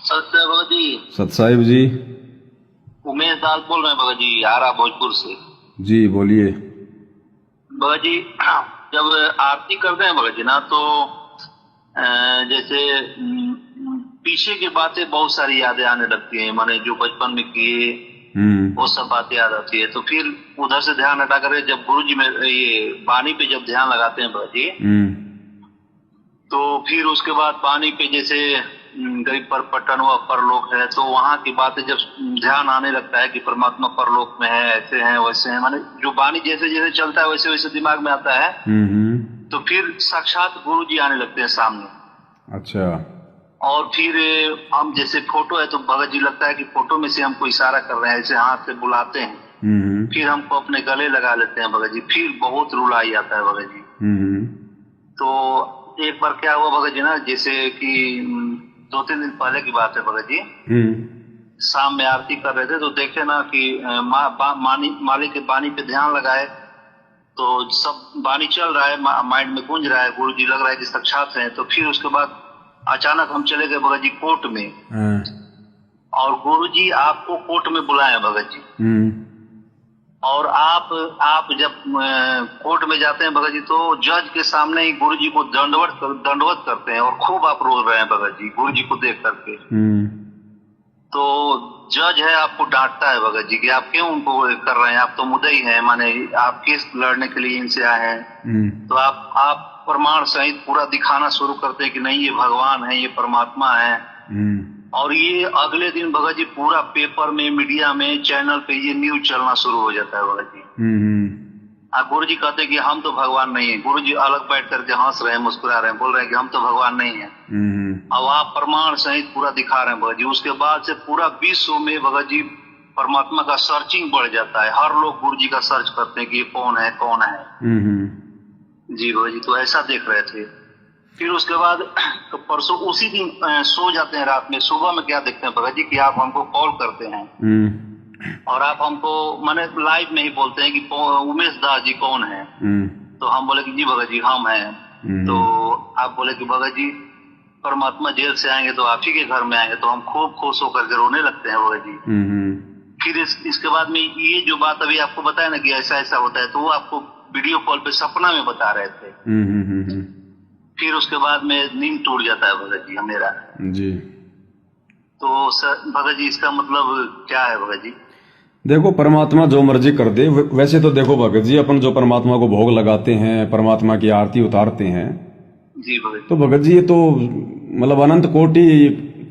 सत्य भगत जी। सत साहिब जी। उमेश दास बोल रहे हैं भगत जी, आरा भोजपुर से। जी बोलिए। भगत जी, जब आरती करते हैं भगत जी ना, तो जैसे पीछे की बातें बहुत सारी यादें आने लगती हैं, माने जो बचपन में किए वो सब बातें याद आती है। तो फिर उधर से ध्यान हटा कर जब गुरु जी में ये वाणी पे जब ध्यान लगाते हैं भगत जी, तो फिर उसके बाद वाणी पे जैसे गरीब पर पट्टन व परलोक है, तो वहां की बातें जब ध्यान आने लगता है कि परमात्मा परलोक में है, ऐसे हैं वैसे हैं, माने जो वाणी जैसे जैसे चलता है वैसे वैसे दिमाग में आता है। तो फिर साक्षात गुरु जी आने लगते हैं सामने। अच्छा। और फिर हम जैसे फोटो है तो भगत जी लगता है कि फोटो में से हमको इशारा कर रहे हैं, ऐसे हाथ से बुलाते हैं। फिर हमको अपने गले लगा लेते हैं भगत जी, फिर बहुत रुलाई आता है भगत जी। तो एक बार क्या हुआ भगत जी ना, जैसे कि 2-3 दिन पहले की बात है भगत जी। शाम में आरती कर रहे थे तो देखे ना कि मालिक के वाणी पे ध्यान लगाए, तो सब वाणी चल रहा है, माइंड में गूंज रहा है, गुरु जी लग रहा है कि साक्षात है। तो फिर उसके बाद अचानक हम चले गए भगत जी कोर्ट में, और गुरु जी आपको कोर्ट में बुलाए भगत जी। और आप जब कोर्ट में जाते हैं भगत जी, तो जज के सामने ही गुरु जी को दंडवत करते हैं, और खूब आप रो रहे हैं भगत जी गुरु जी को देख करके। तो जज है आपको डांटता है भगत जी कि आप क्यों उनको कर रहे हैं, आप तो मुद्दई हैं, माने आप केस लड़ने के लिए इनसे आए हैं। तो आप प्रमाण सहित पूरा दिखाना शुरू करते हैं कि नहीं ये भगवान है, ये परमात्मा है। और ये अगले दिन भगत जी पूरा पेपर में, मीडिया में, चैनल पे ये न्यूज चलना शुरू हो जाता है भगत जी। गुरु जी कहते हैं कि हम तो भगवान नहीं है। गुरु जी अलग बैठ करके हंस रहे हैं, मुस्कुरा रहे हैं, बोल रहे हैं कि हम तो भगवान नहीं है। अब आप प्रमाण सहित पूरा दिखा रहे हैं भगत जी। उसके बाद से पूरा विश्व में भगत जी परमात्मा का सर्चिंग बढ़ जाता है, हर लोग गुरु जी का सर्च करते हैं कि ये कौन है कौन है। जी भगत जी, तो ऐसा देख रहे थे। फिर उसके बाद तो परसों उसी दिन सो जाते हैं रात में, सुबह में क्या देखते हैं भगत जी कि आप हमको कॉल करते हैं, और आप हमको माने लाइव में ही बोलते हैं कि उमेश दास जी कौन है। तो हम बोले कि जी भगत जी हम हैं। तो आप बोले कि भगत जी परमात्मा जेल से आएंगे तो आप ही के घर में आएंगे। तो हम खूब खुश होकर के रोने लगते हैं भगत जी। फिर इसके बाद में ये जो बात अभी आपको बताया ना कि ऐसा ऐसा होता है, तो वो आपको वीडियो कॉल पे सपना में बता रहे थे। फिर उसके बाद में नींद टूट जाता है भगत जी मेरा जी। तो भगत जी इसका मतलब क्या है भगत जी? देखो, परमात्मा जो मर्जी कर दे। वैसे तो देखो भगत जी, अपन जो परमात्मा को भोग लगाते हैं, परमात्मा की आरती उतारते हैं जी भगत, तो भगत जी ये तो मतलब अनंत कोटि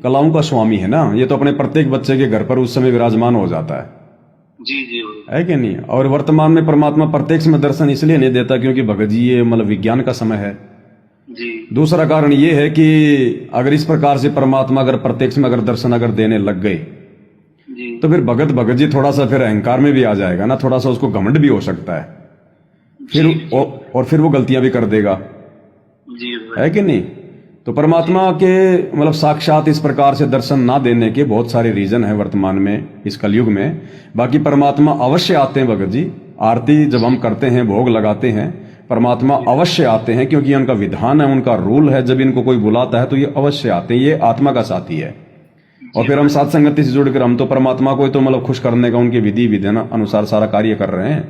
कलाओं का स्वामी है ना। ये तो अपने प्रत्येक बच्चे के घर पर उस समय विराजमान हो जाता है। जी जी है कि नहीं? और वर्तमान में परमात्मा प्रत्यक्ष में दर्शन इसलिए नहीं देता क्योंकि भगत जी ये मतलब विज्ञान का समय है जी। दूसरा कारण ये है कि अगर इस प्रकार से परमात्मा अगर प्रत्यक्ष में अगर दर्शन अगर देने लग गए तो फिर भगत जी थोड़ा सा फिर अहंकार में भी आ जाएगा ना, थोड़ा सा उसको घमंड भी हो सकता है फिर जी। और फिर वो गलतियां भी कर देगा जी, है कि नहीं? तो परमात्मा के मतलब साक्षात इस प्रकार से दर्शन ना देने के बहुत सारे रीजन है वर्तमान में इस कलयुग में। बाकी परमात्मा अवश्य आते हैं भगत जी। आरती जब हम करते हैं, भोग लगाते हैं, परमात्मा अवश्य आते हैं क्योंकि उनका विधान है, उनका रूल है। जब इनको कोई बुलाता है तो ये अवश्य आते हैं, ये आत्मा का साथी है। और फिर हम साथ संगति से जुड़कर हम तो परमात्मा को तो मतलब खुश करने का उनके विधि विधान अनुसार सारा कार्य कर रहे हैं।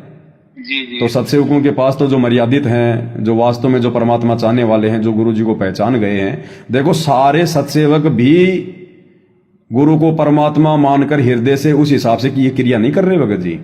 जी। तो सत्सेवकों के पास तो जो मर्यादित हैं, जो वास्तव में जो परमात्मा चाहने वाले हैं, जो गुरु जी को पहचान गए हैं, देखो सारे सत्सेवक भी गुरु को परमात्मा मानकर हृदय से उस हिसाब से ये क्रिया नहीं कर रहे भगत जी।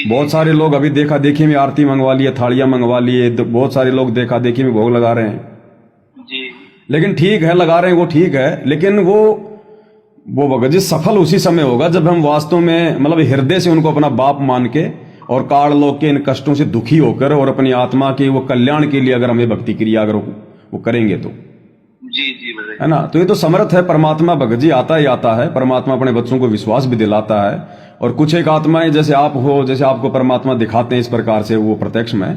बहुत सारे लोग अभी देखा देखी में आरती मंगवा लिए, थालियां मंगवा लिए, बहुत सारे लोग देखा देखी में भोग लगा रहे हैं जी। लेकिन ठीक है, लगा रहे हैं वो ठीक है, लेकिन वो भगत जी सफल उसी समय होगा जब हम वास्तव में मतलब हृदय से उनको अपना बाप मान के और काल लोग के इन कष्टों से दुखी होकर और अपनी आत्मा के वो कल्याण के लिए अगर हमें भक्ति क्रिया अगर वो करेंगे तो जी है ना। तो ये तो समर्थ है परमात्मा, भगत जी आता ही आता है। परमात्मा अपने बच्चों को विश्वास भी दिलाता है। और कुछ एक आत्माएं जैसे आप हो, जैसे आपको परमात्मा दिखाते हैं इस प्रकार से वो प्रत्यक्ष में,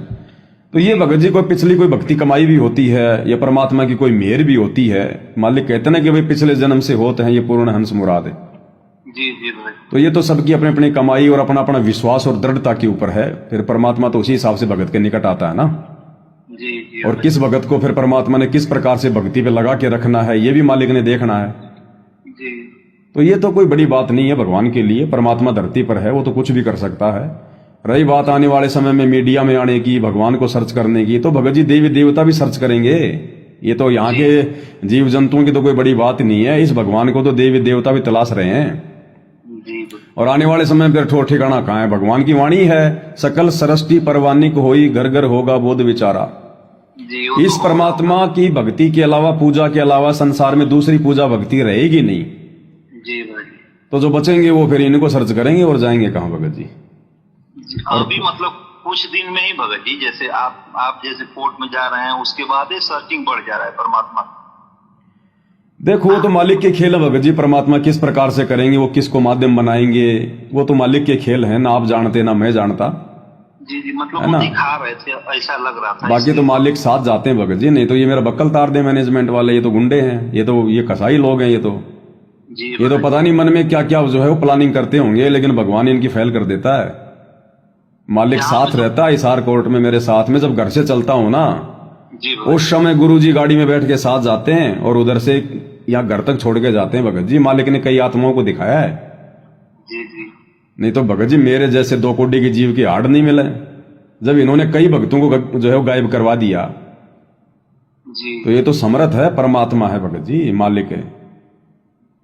तो ये भगत जी कोई पिछली कोई भक्ति कमाई भी होती है, या परमात्मा की कोई मेहर भी होती है। मालिक कहते ना कि भाई पिछले जन्म से होते हैं ये पूर्ण हंस मुराद है। जी। तो ये तो सबकी अपनी अपनी कमाई और अपना अपना विश्वास और दृढ़ता के ऊपर है। फिर परमात्मा तो उसी हिसाब से भगत के निकट आता है ना। जी। और किस भगत को फिर परमात्मा ने किस प्रकार से भक्ति पे लगा के रखना है ये भी मालिक ने देखना है। जी। तो ये तो कोई बड़ी बात नहीं है भगवान के लिए। परमात्मा धरती पर है, वो तो कुछ भी कर सकता है। रही बात आने वाले समय में मीडिया में आने की, भगवान को सर्च करने की, तो भगत जी देवी देवता भी सर्च करेंगे। ये तो यहाँ के जीव जंतुओं की तो कोई बड़ी बात नहीं है। इस भगवान को तो देवी देवता भी तलाश रहे हैं। जी। और आने वाले समय में फिर ठोर ठिकाना कहाँ है? भगवान की वाणी है, सकल सृष्टि परवानिक होई, घर घर होगा बोध विचारा। जी। इस परमात्मा की भक्ति के अलावा, पूजा के अलावा संसार में दूसरी पूजा भक्ति रहेगी नहीं। जी भाई। तो जो बचेंगे वो फिर इनको सर्च करेंगे और जाएंगे कहाँ भगत जी? अभी मतलब कुछ दिन में ही भगत जी, जैसे आप जैसे कोर्ट में जा रहे हैं, उसके बाद ही सर्चिंग बढ़ जा रहा है परमात्मा। देखो वो तो मालिक के खेल है भगत जी। परमात्मा किस प्रकार से करेंगे, वो किसको माध्यम बनाएंगे, वो तो मालिक के खेल हैं। ना आप जानते ना मैं जानता। जी जी। मतलब वो दिखा रहे थे, ऐसा लग रहा था। बाकी तो मालिक साथ जाते हैं भगत जी। नहीं तो ये मेरा बक्कल तार दे मैनेजमेंट वाले, ये तो गुंडे हैं, ये कसाई लोग हैं। ये तो पता नहीं मन में क्या क्या जो है वो प्लानिंग करते होंगे, लेकिन भगवान इनकी फैल कर देता है। मालिक साथ रहता है। हिसार कोर्ट में मेरे साथ में जब घर से चलता हूं ना, उस समय गुरुजी गाड़ी में बैठ के साथ जाते हैं और उधर से या घर तक छोड़ के जाते हैं भगत जी। मालिक ने कई आत्माओं को दिखाया है। जी जी। नहीं तो भगत जी मेरे जैसे 2 कोड़ी की जीव की हाड़ नहीं मिले। जब इन्होंने कई भक्तों को जो है गायब करवा दिया, जी। तो ये तो समर्थ है, परमात्मा है भगत जी, मालिक है।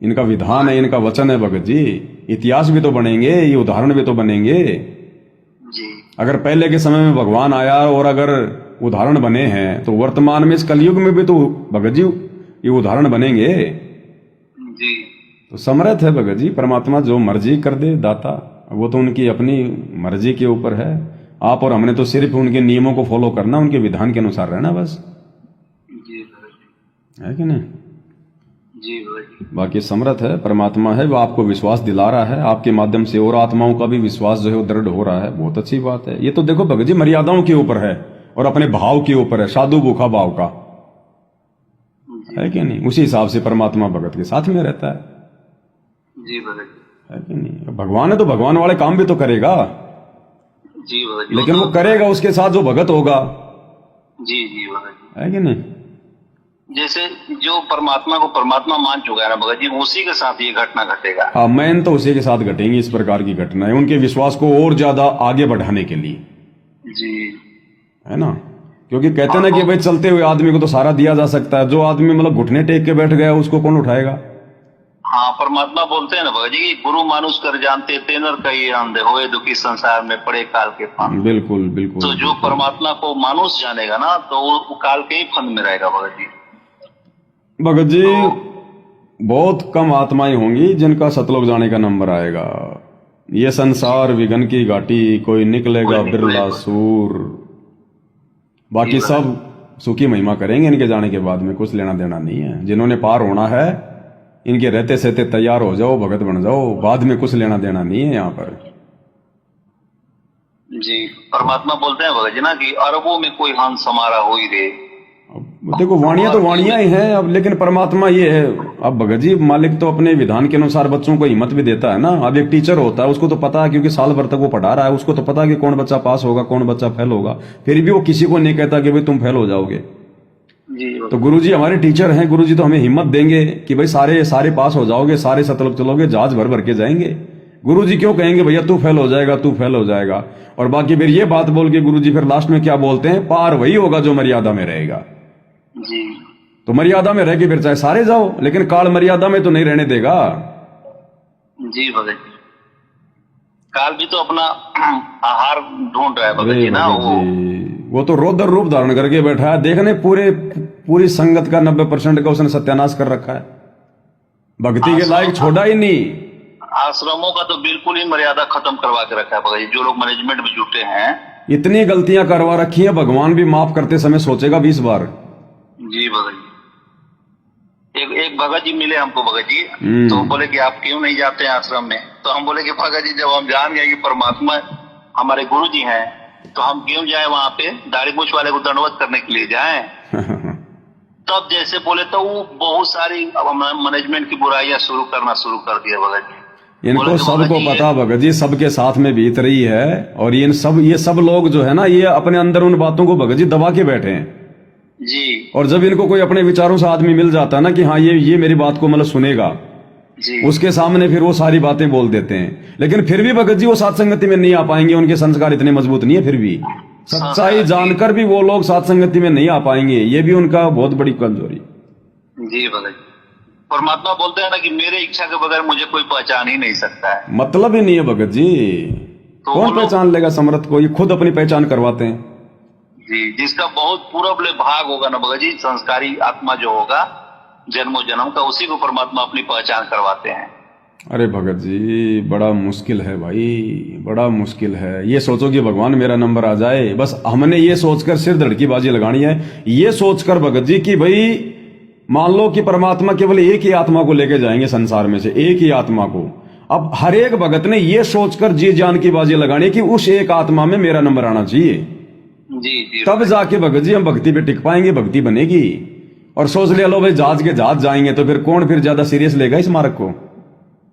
इनका विधान है, इनका वचन है भगत जी। इतिहास भी तो बनेंगे, ये उदाहरण भी तो बनेंगे। जी। अगर पहले के समय में भगवान आया और अगर उदाहरण बने हैं, तो वर्तमान में इस कलयुग में भी तो भगत जी ये उदाहरण बनेंगे। जी। तो समर्थ है भगत जी परमात्मा, जो मर्जी कर दे दाता। वो तो उनकी अपनी मर्जी के ऊपर है। आप और हमने तो सिर्फ उनके नियमों को फॉलो करना, उनके विधान के अनुसार रहना बस। जी है कि नहीं? जी भाई। बाकी समर्थ है, परमात्मा है, वो आपको विश्वास दिला रहा है। आपके माध्यम से और आत्माओं का भी विश्वास जो है वो दृढ़ हो रहा है। बहुत अच्छी बात है। ये तो देखो भगत जी मर्यादाओं के ऊपर है और अपने भाव के ऊपर है, साधु भूखा भाव का, है कि नहीं? उसी हिसाब से परमात्मा भगत के साथ में रहता है। जी भगत। है कि नहीं? भगवान है तो भगवान वाले काम भी तो करेगा। जी भगत। लेकिन वो करेगा उसके साथ जो भगत होगा। जी जी भगत। है कि नहीं? जैसे जो परमात्मा को परमात्मा मान चुका है ना भगत जी, उसी के साथ ये घटना घटेगा। हाँ, मैन तो उसी के साथ घटेंगी इस प्रकार की घटनाएं, उनके विश्वास को और ज्यादा आगे बढ़ाने के लिए। जी। है ना? क्योंकि कहते ना कि भाई चलते हुए आदमी को तो सारा दिया जा सकता है, जो आदमी मतलब घुटने टेक के बैठ गया उसको कौन उठाएगा? हाँ, परमात्मा बोलते हैं ना भगत जी, गुरु मानुष कर जानते तेनर कई अंधे होए दुखी संसार में पड़े काल के फंद। बिल्कुल बिल्कुल। तो जो परमात्मा को मानुष जानेगा ना, तो वो काल के ही फंद में रहेगा भगत जी। भगत जी बहुत कम आत्माएं होंगी जिनका सतलोक जाने का नंबर आएगा। ये संसार विघन की घाटी, कोई निकलेगा बिरला सूर। बाकी सब सुखी महिमा करेंगे इनके जाने के बाद में, कुछ लेना देना नहीं है। जिन्होंने पार होना है इनके रहते सहते तैयार हो जाओ, भगत बन जाओ, बाद में कुछ लेना देना नहीं है यहाँ पर। जी। परमात्मा बोलते हैं भगत जी ना कि अरबों में कोई हंस हमारा हो ही रे। देखो वाणियां तो वाणियां ही हैं अब, लेकिन परमात्मा ये है। अब भगत जी मालिक तो अपने विधान के अनुसार बच्चों को हिम्मत भी देता है ना। अब एक टीचर होता है, उसको तो पता है, क्योंकि साल भर तक वो पढ़ा रहा है, उसको तो पता है कि कौन बच्चा पास होगा कौन बच्चा फेल होगा। फिर भी वो किसी को नहीं कहता कि भाई तुम फेल हो जाओगे। तो गुरुजी हमारे टीचर हैं, गुरुजी तो हमें हिम्मत देंगे कि भाई सारे पास हो जाओगे, सारे सतलोक चलोगे, जहाज भर भर के जाएंगे। गुरुजी क्यों कहेंगे भैया तू फेल हो जाएगा तू फेल हो जाएगा? और बाकी फिर ये बात बोल के गुरुजी फिर लास्ट में क्या बोलते हैं, पार वही होगा जो मर्यादा में रहेगा। जी। तो मर्यादा में रह के फिर चाहे सारे जाओ, लेकिन काल मर्यादा में तो नहीं रहने देगा। जी भगत जी। काल भी तो अपना आहार ढूंढ रहा है भगत जी ना। वो तो रौद्र रूप धारण करके बैठा है। देखने पूरी संगत का 90% का उसने सत्यानाश कर रखा है। भक्ति के लायक छोड़ा ही नहीं। आश्रमों का तो बिल्कुल ही मर्यादा खत्म करवा के रखा है भगत जी। जो लोग मैनेजमेंट में जुटे हैं, इतनी गलतियां करवा रखी है, भगवान भी माफ करते समय सोचेगा 20 बार। जी भगत जी। एक भगत जी मिले हमको भगत जी, तो बोले कि आप क्यों नहीं जाते हैं आश्रम में? तो हम बोले कि भगत जी जब हम जान गए कि परमात्मा हमारे गुरु जी हैं, तो हम क्यों जाए वहां पे दाढ़ी मूछ वाले को दंडवत करने के लिए जाएं? तब जैसे बोले तो वो बहुत सारी मैनेजमेंट की बुराइयां शुरू कर दिया भगत जी। इनको सबको पता भगत जी, सबके साथ में बीत रही है। और ये सब लोग जो है ना, ये अपने अंदर उन बातों को भगत जी दबा के बैठे हैं जी। और जब इनको कोई अपने विचारों से आदमी मिल जाता है ना कि हाँ ये मेरी बात को मतलब सुनेगा, जी। उसके सामने फिर वो सारी बातें बोल देते हैं, लेकिन फिर भी भगत जी वो सात संगति में नहीं आ पाएंगे, उनके संस्कार इतने मजबूत नहीं है, फिर भी सच्चाई जानकर भी वो लोग सात संगति में नहीं आ पाएंगे, ये भी उनका बहुत बड़ी कमजोरी। जी भगत जी, परमात्मा बोलते हैं ना कि मेरे इच्छा के बगैर मुझे कोई पहचान ही नहीं सकता है। मतलब ही नहीं है भगत जी, तो कौन पहचान लेगा समर्थ को, ये खुद अपनी पहचान करवाते हैं। जी, जिसका बहुत पूरा भाग होगा ना भगत जी, संस्कारी आत्मा जो होगा जन्मों जन्म का, उसी को परमात्मा अपनी पहचान करवाते हैं। अरे भगत जी बड़ा मुश्किल है भाई, बड़ा मुश्किल है। ये सोचो कि भगवान मेरा नंबर आ जाए, बस हमने ये सोचकर सिर धड़की बाजी लगानी है, ये सोचकर भगत जी कि भाई मान लो कि परमात्मा केवल एक ही आत्मा को लेके जाएंगे संसार में से, एक ही आत्मा को। अब हर एक भगत ने ये सोचकर जी जान की बाजी लगानी कि उस एक आत्मा में मेरा नंबर आना चाहिए। जी। तब जाके भगत जी हम भक्ति पे टिक पाएंगे, भक्ति बनेगी। और सोच लिया लो भाई जहाज के जहाज जाएंगे, तो फिर कौन फिर ज्यादा सीरियस लेगा इस मार्ग को?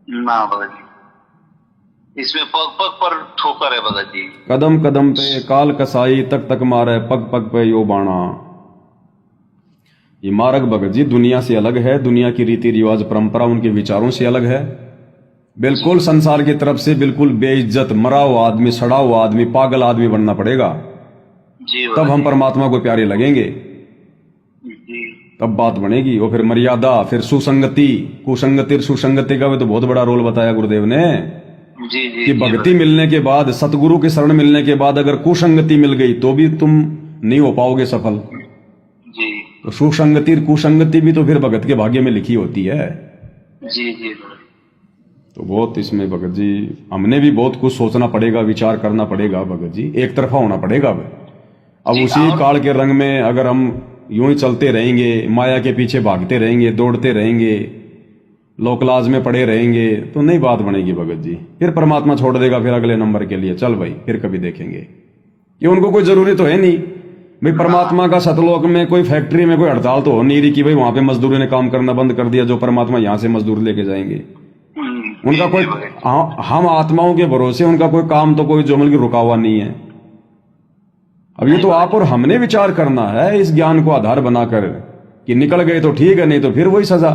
ना भगत जी, इसमें पग पग पर ठोकर है भगत जी। कदम कदम पे काल कसाई, तक तक मारे पग पग पे यो बाणा। ये मार्ग भगत जी दुनिया से अलग है, दुनिया की रीति रिवाज परंपरा उनके विचारों से अलग है, बिल्कुल संसार की तरफ से बिल्कुल बेइज्जत, मरा हुआ आदमी, सड़ा हुआ आदमी, पागल आदमी बनना पड़ेगा, जी तब हम परमात्मा को प्यारे लगेंगे, जी। तब बात बनेगी। और फिर मर्यादा, फिर सुसंगति, कुसंगति सुसंगति का भी तो बहुत बड़ा रोल बताया गुरुदेव ने। जी कि भक्ति मिलने के बाद, सतगुरु के शरण मिलने के बाद अगर कुसंगति मिल गई तो भी तुम नहीं हो पाओगे सफल। जी। तो सुसंगति कुसंगति भी तो फिर भगत के भाग्य में लिखी होती है। जी। तो बहुत इसमें भगत जी हमने भी बहुत कुछ सोचना पड़ेगा, विचार करना पड़ेगा भगत जी, एक तरफा होना पड़ेगा। अब उसी काल के रंग में अगर हम यूं ही चलते रहेंगे, माया के पीछे भागते रहेंगे, दौड़ते रहेंगे, लोकलाज में पड़े रहेंगे, तो नहीं बात बनेगी भगत जी। फिर परमात्मा छोड़ देगा फिर अगले नंबर के लिए, चल भाई फिर कभी देखेंगे। ये उनको कोई जरूरी तो है नहीं भाई, परमात्मा का सतलोक में कोई फैक्ट्री में कोई हड़ताल तो हो नहीं रही कि भाई वहां पे मजदूरों ने काम करना बंद कर दिया, जो परमात्मा यहां से मजदूर लेके जाएंगे। उनका कोई, हम आत्माओं के भरोसे उनका कोई काम तो कोई जोमल की रुका हुआ नहीं है। अब ये तो आप और हमने विचार करना है इस ज्ञान को आधार बनाकर कि निकल गए तो ठीक है, नहीं तो फिर वही सजा।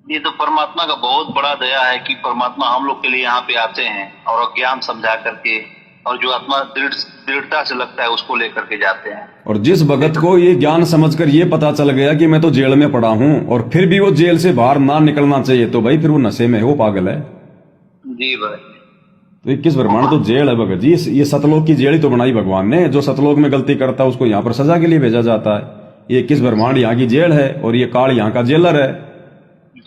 ये तो परमात्मा का बहुत बड़ा दया है कि परमात्मा हम लोग के लिए यहाँ पे आते हैं और ज्ञान समझा करके, और जो आत्मा दृढ़ता से लगता है उसको लेकर के जाते हैं। और जिस भगत को ये ज्ञान समझकर ये पता चल गया कि मैं तो जेल में पड़ा हूँ और फिर भी वो जेल से बाहर ना निकलना चाहिए, तो भाई फिर वो नशे में है, वो पागल है। जी भाई। तो 21 ब्रह्मांड तो जेल है भगत जी, ये सतलोक की जेल ही तो बनाई भगवान ने। जो सतलोक में गलती करता है उसको यहाँ पर सजा के लिए भेजा जाता है। ये 21 ब्रह्मांड यहाँ की जेल है और ये काल यहाँ का जेलर है,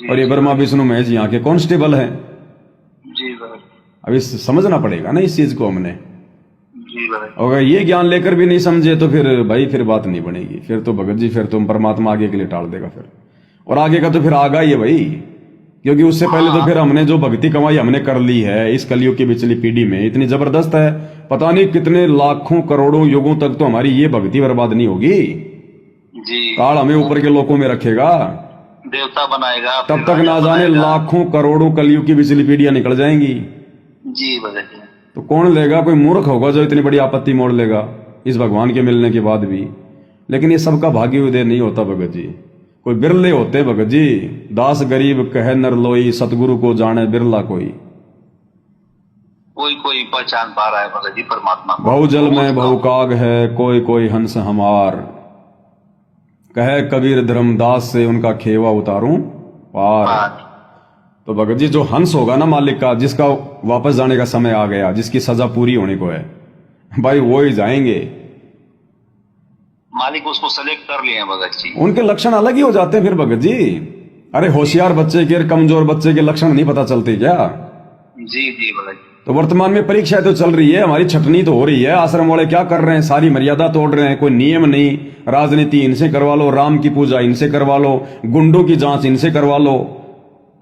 और ये ब्रह्मा विष्णु महेश यहाँ के कांस्टेबल है। जी भाई। अब इस समझना पड़ेगा ना इस चीज को हमने। जी भाई। अगर ये ज्ञान लेकर भी नहीं समझे तो फिर भाई फिर बात नहीं बनेगी। फिर तो भगत जी फिर तुम परमात्मा आगे के लिए टाल देगा फिर, और आगे का तो फिर आगा ही है भाई, क्योंकि उससे पहले तो फिर हमने जो भक्ति कमाई हमने कर ली है इस कलयुग की पिछली पीढ़ी में, इतनी जबरदस्त है, पता नहीं कितने लाखों करोड़ों युगों तक तो हमारी ये भक्ति बर्बाद नहीं होगी। जी। काल हमें ऊपर के लोकों में रखेगा, देवता बनाएगा, तब तक ना जाने लाखों करोड़ों कलयुग की पिछली पीढ़ियां निकल जाएंगी। जी भगत जी। तो कौन लेगा? कोई मूर्ख होगा जो इतनी बड़ी आपत्ति मोड़ लेगा इस भगवान के मिलने के बाद भी। लेकिन ये सबका भाग्य उदय नहीं होता भगत जी, कोई बिरले होते भगत जी। दास गरीब कहे नर लोई, सतगुरु को जाने बिरला कोई। कोई पहचान पा रहा है भगत जी परमात्मा को। बहु जल में बहु काग है, कोई कोई हंस हमार, कहे कबीर धर्मदास से उनका खेवा उतारूं पार। तो भगत जी जो हंस होगा ना मालिक का, जिसका वापस जाने का समय आ गया, जिसकी सजा पूरी होने को है, भाई वो ही जाएंगे। मालिक उसको सेलेक्ट कर लिए हैं भगत जी। उनके लक्षण अलग ही हो जाते हैं फिर भगत जी। अरे होशियार बच्चे के, कमजोर बच्चे के लक्षण नहीं पता चलते क्या? जी भगत जी। तो वर्तमान में परीक्षा तो चल रही है, हमारी छटनी तो हो रही है। आश्रम वाले क्या कर रहे हैं? सारी मर्यादा तोड़ रहे हैं, कोई नियम नहीं। राजनीति इनसे करवा लो, राम की पूजा इनसे करवा लो, गुंडों की जांच इनसे करवा लो,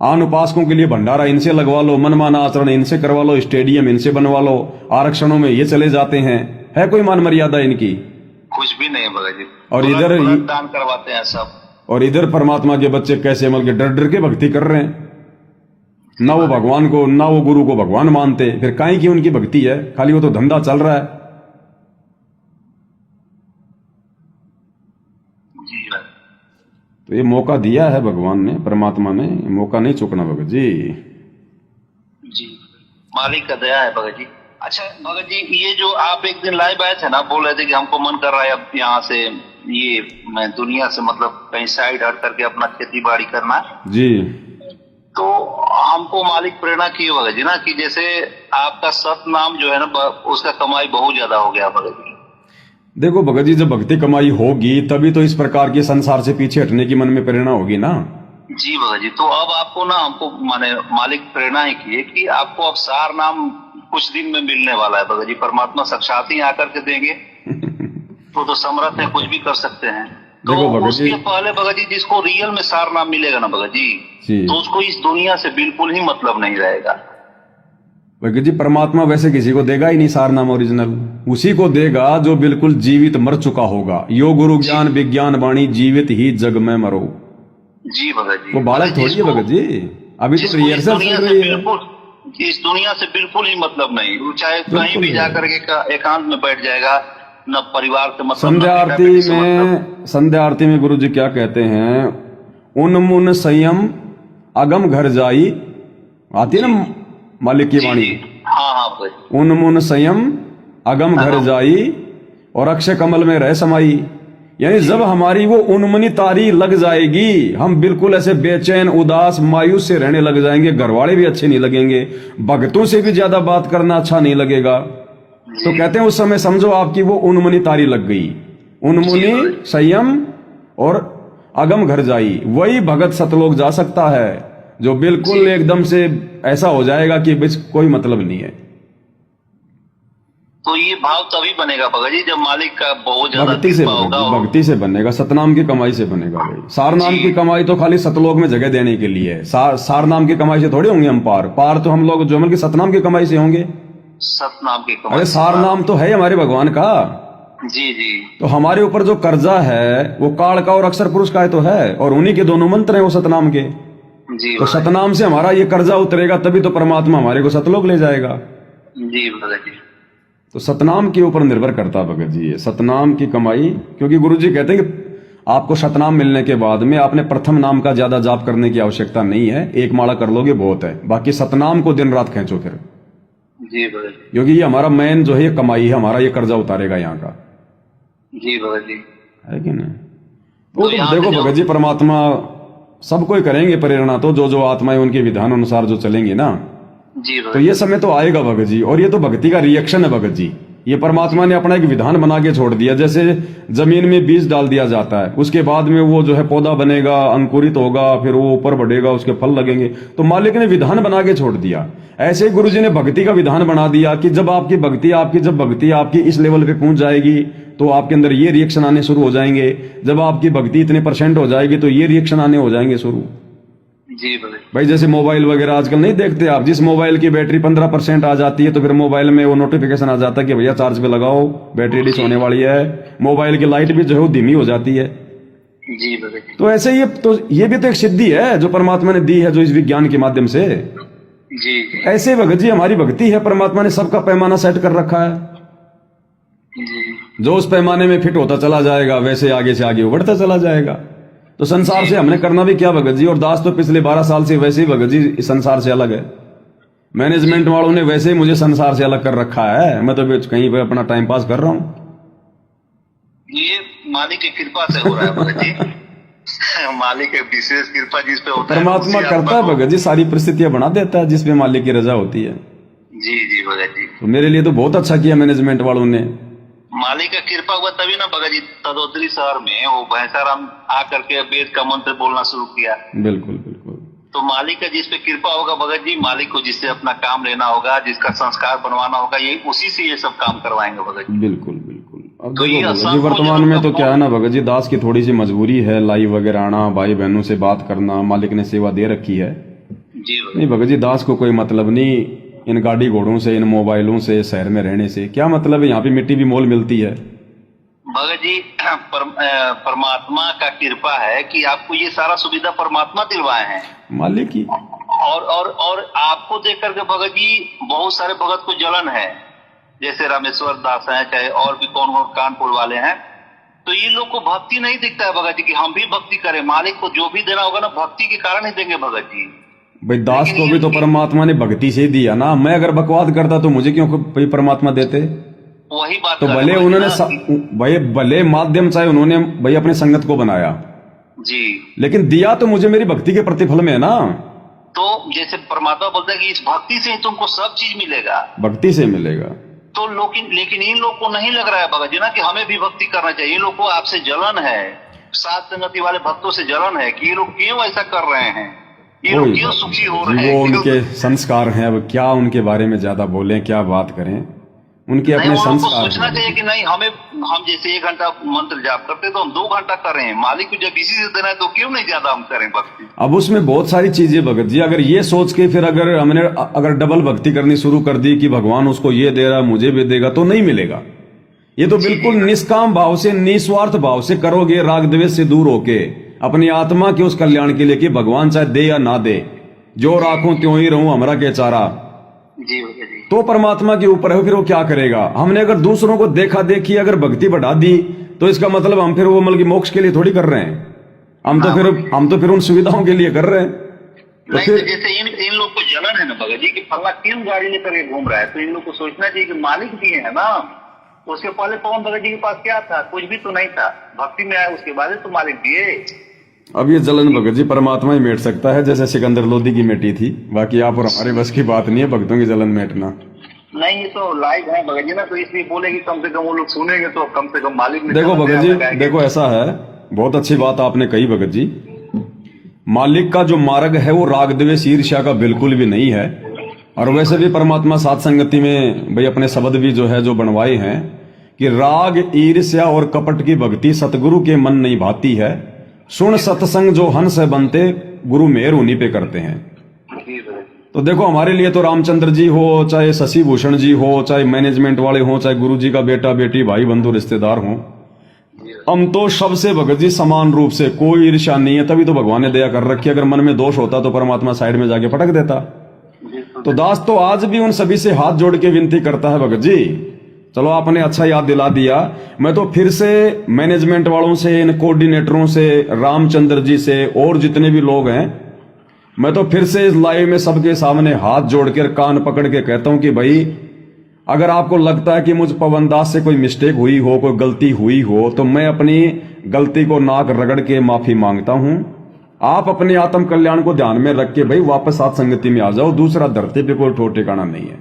अनुपासकों के लिए भंडारा इनसे लगवा लो, मनमाना आचरण इनसे करवा लो, स्टेडियम इनसे बनवा लो, आरक्षणों में ये चले जाते हैं। है कोई मान मर्यादा इनकी? कुछ भी नहीं भगत जी। और इधर दान करवाते हैं सब, और इधर परमात्मा के बच्चे कैसे मल के डर डर के भक्ति कर रहे हैं। ना वो भगवान को, ना वो गुरु को भगवान मानते, फिर काहे की उनकी भक्ति है? खाली वो तो धंधा चल रहा है। तो ये मौका दिया है भगवान ने, परमात्मा ने, मौका नहीं चूकना भगत जी। जी मालिक का दया है भगत जी। अच्छा भगत जी, ये जो आप एक दिन लाइव आए थे ना, बोल रहे थे कि हमको मन कर रहा है अब यहाँ से ये मैं दुनिया से मतलब कहीं साइड हट करके अपना खेती बाड़ी करना जी। तो हमको मालिक प्रेरणा की भगत जी ना, कि जैसे आपका सतनाम जो है ना, उसका कमाई बहुत ज्यादा हो गया भगत जी। देखो भगत जी, जब भक्ति कमाई होगी तभी तो इस प्रकार की संसार से पीछे हटने की मन में प्रेरणा होगी ना। जी भगत जी, तो अब आपको ना हमको माने मालिक प्रेरणा ही की है कि आपको अब सार नाम कुछ दिन में मिलने वाला है भगत जी। परमात्मा साक्षात ही आकर के देंगे। तो समर्थ है, कुछ भी कर सकते हैं। तो उसके पहले भगत जी जिसको रियल में सार नाम मिलेगा ना भगत जी, तो उसको इस दुनिया से बिल्कुल ही मतलब नहीं रहेगा भगत जी। परमात्मा वैसे किसी को देगा ही नहीं सार नाम ओरिजिनल, उसी को देगा जो बिल्कुल जीवित मर चुका होगा। यो गुरु ज्ञान विज्ञान वाणी जीवित ही जग में मरो। जी भगत जी, वो बालक थोड़ी है भगत जी, अभी तो रिहर्सल चल रही है। इस दुनिया से बिल्कुल ही मतलब नहीं, वो चाहे कहीं भी जाकर के एकांत में बैठ जाएगा, न परिवार से मतलब। संध्या आरती में गुरु जी क्या कहते हैं? उन्मुन संयम अगम घर जाई, आती है ना मालिक की वाणी। हाँ उन्मुन संयम अगम घर जाई और अक्षय कमल में रह समाई। यानी जब हमारी वो उन्मनी तारी लग जाएगी, हम बिल्कुल ऐसे बेचैन उदास मायूस से रहने लग जाएंगे। घर वाले भी अच्छे नहीं लगेंगे, भक्तों से भी ज्यादा बात करना अच्छा नहीं लगेगा। तो कहते हैं उस समय समझो आपकी वो उन्मनी तारी लग गई। उन्मुनी संयम और अगम घर जाई, वही भगत सतलोक जा सकता है जो बिल्कुल एकदम से ऐसा हो जाएगा कि बस कोई मतलब नहीं है। तो ये भाव तभी बनेगा भगत जी जब मालिक का बहुत ज्यादा भक्ति से बनेगा, सतनाम की कमाई से बनेगा भाई। सार नाम की कमाई तो खाली सतलोक में जगह देने के लिए है। सार नाम की कमाई से थोड़ी होंगे हम पार तो हम लोग जो मतलब सतनाम की कमाई से होंगे। सतनाम की कमाई, अरे सार नाम तो है हमारे भगवान का। जी तो हमारे ऊपर जो कर्जा है वो काल का और अक्षर पुरुष का तो है, और उन्हीं के दोनों मंत्र हैं वो सतनाम के। जी तो सतनाम से हमारा ये कर्जा उतरेगा, तभी तो परमात्मा हमारे को सतलोक ले जाएगा। जी भगत जी, तो सतनाम के ऊपर निर्भर करता भगत जी ये सतनाम की कमाई। क्योंकि गुरु जी कहते हैं कि आपको सतनाम मिलने के बाद में आपने प्रथम नाम का ज्यादा जाप करने की आवश्यकता नहीं है, एक माला कर लोगे बहुत है। बाकी सतनाम को दिन रात खींचो फिर। जी भगत जी, क्योंकि ये हमारा मेन जो है ये कमाई है, हमारा ये कर्जा उतारेगा यहाँ का। जी भगत जी, है कि नहीं? तो देखो भगत जी, परमात्मा सबको ही करेंगे प्रेरणा, तो जो आत्माएं उनके विधान अनुसार जो चलेंगे ना, जी तो ये समय तो आएगा भगत जी। और ये तो भक्ति का रिएक्शन है भगत जी। ये परमात्मा ने अपना एक विधान बना के छोड़ दिया। जैसे जमीन में बीज डाल दिया जाता है, उसके बाद में वो जो है पौधा बनेगा, अंकुरित होगा, फिर वो ऊपर बढ़ेगा, उसके फल लगेंगे। तो मालिक ने विधान बना के छोड़ दिया। ऐसे ही गुरु जी ने भक्ति का विधान बना दिया कि जब भक्ति आपकी इस लेवल पे पहुंच जाएगी तो आपके अंदर ये रिएक्शन आने शुरू हो जाएंगे। जब आपकी भक्ति इतने % हो जाएगी तो ये रिएक्शन आने हो जाएंगे शुरू। जी भाई जैसे मोबाइल वगैरह आजकल नहीं देखते आप, जिस मोबाइल की बैटरी 15% आ जाती है तो फिर मोबाइल में वो नोटिफिकेशन आ जाता है कि भैया चार्ज पे लगाओ, बैटरी डिस होने वाली है। मोबाइल की लाइट भी जो है वो धीमी हो जाती है। जी तो ऐसे ये भी तो एक सिद्धि है जो परमात्मा ने दी है, जो इस विज्ञान के माध्यम से। जी ऐसे भगत जी हमारी भक्ति है, परमात्मा ने सबका पैमाना सेट कर रखा है। जो उस पैमाने में फिट होता चला जाएगा वैसे आगे से आगे बढ़ता चला जाएगा। तो संसार से हमने करना भी क्या भगत जी? और दास तो पिछले 12 साल से वैसे ही भगत जी संसार से अलग है। मैनेजमेंट वालों ने वैसे ही मुझे संसार से अलग कर रखा है। मैं तो कहीं पे अपना टाइम पास कर रहा हूँ। ये मालिक की कृपा से हो रहा है भगत जी। मालिक की विशेष कृपा जिस पे होता है, परमात्मा करता है भगत जी, सारी परिस्थितियां बना देता है जिसपे मालिक की रजा होती है। जी भगत जी, तो मेरे लिए तो बहुत अच्छा किया मैनेजमेंट वालों ने। मालिक का कृपा हुआ तभी ना भगत जी तदोदरी शहर में वो भैंसाराम आकर के वेद का मंत्र बोलना शुरू किया। बिल्कुल। तो मालिक का जिस पे कृपा होगा भगत जी, मालिक को जिससे अपना काम लेना होगा, जिसका संस्कार बनवाना होगा, ये उसी से ये सब काम करवाएंगे भगत जी। बिल्कुल। अब देखो भगत जी, वर्तमान में तो क्या है ना भगत जी, दास की थोड़ी सी मजबूरी है, लाइव वगैरह आना, भाई बहनों से बात करना, मालिक ने सेवा दे रखी है। जी नहीं भगत जी, दास को कोई मतलब नहीं इन गाड़ी घोड़ों से, इन मोबाइलों से, शहर में रहने से। क्या मतलब है? यहाँ पे मिट्टी भी मोल मिलती है। भगत जी परमात्मा का कृपा है कि आपको ये सारा सुविधा परमात्मा दिलवाए हैं, मालिक की। और आपको देख करके भगत जी बहुत सारे भगत को जलन है, जैसे रामेश्वर दास हैं, चाहे और भी कौन कानपुर वाले हैं, तो ये लोग को भक्ति नहीं दिखता है भगत जी कि हम भी भक्ति करें, मालिक को जो भी देना होगा ना भक्ति के कारण ही देंगे भगत जी। भाई दास को भी तो परमात्मा ने भक्ति से दिया ना, मैं अगर बकवाद करता तो मुझे क्यों भाई परमात्मा देते? वही बात तो भले उन्होंने भाई भले माध्यम चाहे उन्होंने भाई अपने संगत को बनाया जी, लेकिन दिया तो मुझे मेरी भक्ति के प्रतिफल में है ना। तो जैसे परमात्मा बोलते हैं कि इस भक्ति से ही तुमको सब चीज मिलेगा, भक्ति से मिलेगा। तो लेकिन इन लोग को नहीं लग रहा है भगत जी ना कि हमें भी भक्ति करना चाहिए। इन लोग को आपसे जलन है, सात संगति वाले भक्तों से जलन है कि ये लोग क्यों ऐसा कर रहे हैं, ये लोग क्यों सुखी हो रहे हैं। वो उनके संस्कार हैं, अब क्या उनके बारे में ज्यादा बोलें, क्या बात करें, उनके अपने संस्कार। सोचना चाहिए कि नहीं हम जैसे 1 घंटा मंत्र जाप करते तो हम 2 घंटा करें, मालिक को जब इसी से देना है तो क्यों नहीं ज्यादा हम करें भक्ति। अब उसमें बहुत सारी चीजें भगत जी, अगर ये सोच के फिर अगर हमने अगर डबल भक्ति करनी शुरू कर दी कि भगवान उसको ये दे रहा मुझे भी देगा, तो नहीं मिलेगा। ये तो बिल्कुल निष्काम भाव से निस्वार्थ भाव से करोगे, राग द्वेष से दूर होके अपनी आत्मा के उस कल्याण के लिए कि भगवान चाहे दे या ना दे, जो राखूं त्यों ही रहूं हमरा के चारा, जी तो परमात्मा के ऊपर है, फिर वो क्या करेगा। हमने अगर दूसरों को देखा देखी अगर भक्ति बढ़ा दी तो इसका मतलब हम फिर वो मतलब मोक्ष के लिए थोड़ी कर रहे हैं, हम तो फिर उन सुविधाओं के लिए कर रहे हैं। तो फिर जैसे इन लोग को जलन है ना भगत जी कि फल्ला क्यों गाड़ी लेकर के घूम रहा है, तो इन लोग को सोचना चाहिए कि मालिक भी है ना। उसके पहले पवन भगत जी के पास क्या था, कुछ भी तो नहीं था, भक्ति में आया उसके बाद तो मालिक दिए। अब ये जलन भगत जी परमात्मा ही मेट सकता है, जैसे सिकंदर लोदी की मेटी थी, बाकी आप और हमारे बस की बात नहीं है भक्तों की जलन मेटना। नहीं, ये तो लाइव है भगत जी ना, तो इसलिए बोले कि कम से कम वो लोग सुनेंगे तो कम से कम मालिक ने। देखो भगत जी, देखो ऐसा है, बहुत अच्छी बात आपने कही भगत जी। मालिक का जो मार्ग है वो राग द्वेष ईर्ष्या का बिल्कुल भी नहीं है। और वैसे भी परमात्मा सात संगति में भाई अपने शब्द भी जो है जो बनवाए हैं कि राग ईर्ष्या और कपट की भक्ति सतगुरु के मन नहीं भाती है, सुन सत्संग जो हंस बनते गुरु मेहर उन्हीं पे करते हैं। तो देखो हमारे लिए तो रामचंद्र जी हो, चाहे शशि भूषण जी हो, चाहे मैनेजमेंट वाले हो, चाहे गुरु जी का बेटा बेटी भाई बंधु रिश्तेदार हो, हम तो सबसे भगत जी समान रूप से, कोई ईर्ष्या नहीं है। तभी तो भगवान ने दया कर रखी, अगर मन में दोष होता तो परमात्मा साइड में जाके पटक देता। तो दास तो आज भी उन सभी से हाथ जोड़ के विनती करता है भगत जी, चलो आपने अच्छा याद दिला दिया। मैं तो फिर से मैनेजमेंट वालों से, इन कोऑर्डिनेटरों से, रामचंद्र जी से और जितने भी लोग हैं, मैं तो फिर से इस लाइव में सबके सामने हाथ जोड़कर कान पकड़ के कहता हूं कि भाई अगर आपको लगता है कि मुझ पवन दास से कोई मिस्टेक हुई हो, कोई गलती हुई हो, तो मैं अपनी गलती को नाक रगड़ के माफी मांगता हूं। आप अपने आत्म कल्याण को ध्यान में रख के भाई वापस साथ संगति में आ जाओ, दूसरा धरती पे कोई ठोर ठिकाना नहीं है।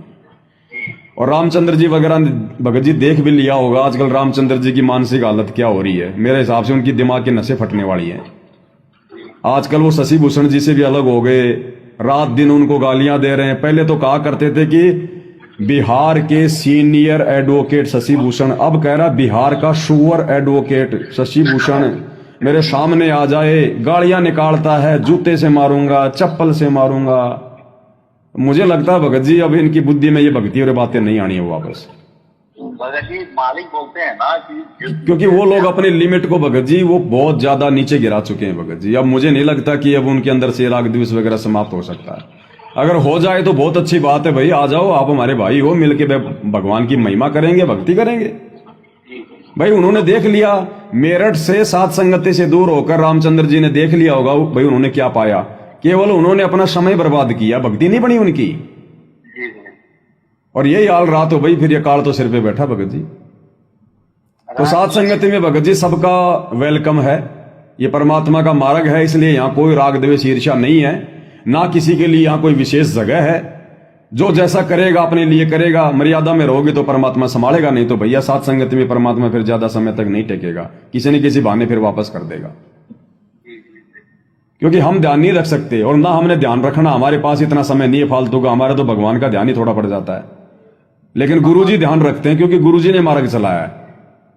और रामचंद्र जी वगैरह भगत जी देख भी लिया होगा आजकल रामचंद्र जी की मानसिक हालत क्या हो रही है। मेरे हिसाब से उनकी दिमाग की नसें फटने वाली हैं। आजकल वो शशि भूषण जी से भी अलग हो गए, रात दिन उनको गालियां दे रहे हैं। पहले तो कहा करते थे कि बिहार के सीनियर एडवोकेट शशि भूषण, अब कह रहा बिहार का सुअर एडवोकेट शशि भूषण मेरे सामने आ जाए, गालियां निकालता है, जूते से मारूंगा, चप्पल से मारूंगा। मुझे लगता है भगत जी अब इनकी बुद्धि में ये भक्ति और बातें नहीं आनी है वापस। भगत जी मालिक बोलते हैं ना कि क्योंकि वो लोग अपने लिमिट को भगत जी वो बहुत ज्यादा नीचे गिरा चुके हैं भगत जी। अब मुझे नहीं लगता कि अब उनके अंदर से राग द्वेष वगैरह समाप्त हो सकता है। अगर हो जाए तो बहुत अच्छी बात है भाई, आ जाओ, आप हमारे भाई हो, मिलके भगवान की महिमा करेंगे, भक्ति करेंगे। भाई उन्होंने देख लिया, मेरठ से सात संगति से दूर होकर रामचंद्र जी ने देख लिया होगा भाई उन्होंने क्या पाया। केवल उन्होंने अपना समय बर्बाद किया, भक्ति नहीं बनी उनकी। और यही हाल रात हो भाई, फिर ये काल तो सिर पे बैठा भगत जी। तो सात संगति में भगत जी सबका वेलकम है, ये परमात्मा का मार्ग है, इसलिए यहाँ कोई राग द्वेष ईर्ष्या नहीं है, ना किसी के लिए यहाँ कोई विशेष जगह है। जो जैसा करेगा अपने लिए करेगा, मर्यादा में रहोगे तो परमात्मा संभालेगा, नहीं तो भैया सात संगति में परमात्मा फिर ज्यादा समय तक नहीं टेकेगा, किसी न किसी बहाने फिर वापस कर देगा। क्योंकि हम ध्यान नहीं रख सकते और ना हमने ध्यान रखना, हमारे पास इतना समय नहीं है फालतू का, हमारा तो भगवान का ध्यान ही थोड़ा पड़ जाता है। लेकिन गुरुजी ध्यान रखते हैं क्योंकि गुरुजी ने मार्ग चलाया है।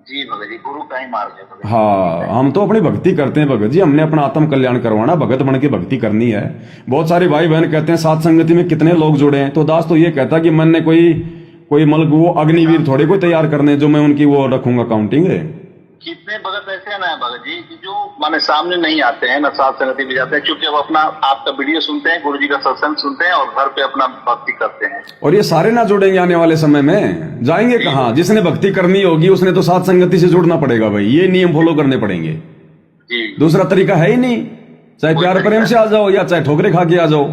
जी भगत जी, गुरु का ही मार्ग है। हाँ, हम तो अपनी भक्ति करते हैं भगत जी, हमने अपना आत्म कल्याण करवाना, भगत बन के भक्ति करनी है। बहुत सारे भाई बहन कहते हैं सात संगति में कितने लोग जुड़े हैं, तो दास तो ये कहता कि मन ने कोई मतलब वो अग्निवीर थोड़े कोई तैयार करने जो मैं उनकी वो रखूंगा काउंटिंग है। कितने भगत ऐसे हैं ना भगत जी कि जो माने सामने नहीं आते हैं, ना साथ संगति में जाते हैं, क्योंकि अब अपना आपका वीडियो सुनते हैं, गुरु जी का सत्संग सुनते हैं और घर पे अपना भक्ति करते हैं। और ये सारे ना जुड़ेंगे आने वाले समय में, जाएंगे कहाँ? जिसने भक्ति करनी होगी उसने तो साथ संगति से जुड़ना पड़ेगा भाई, ये नियम फॉलो करने पड़ेंगे जी। दूसरा तरीका है ही नहीं, चाहे प्यार प्रेम से आ जाओ या चाहे ठोकरे खा के आ जाओ,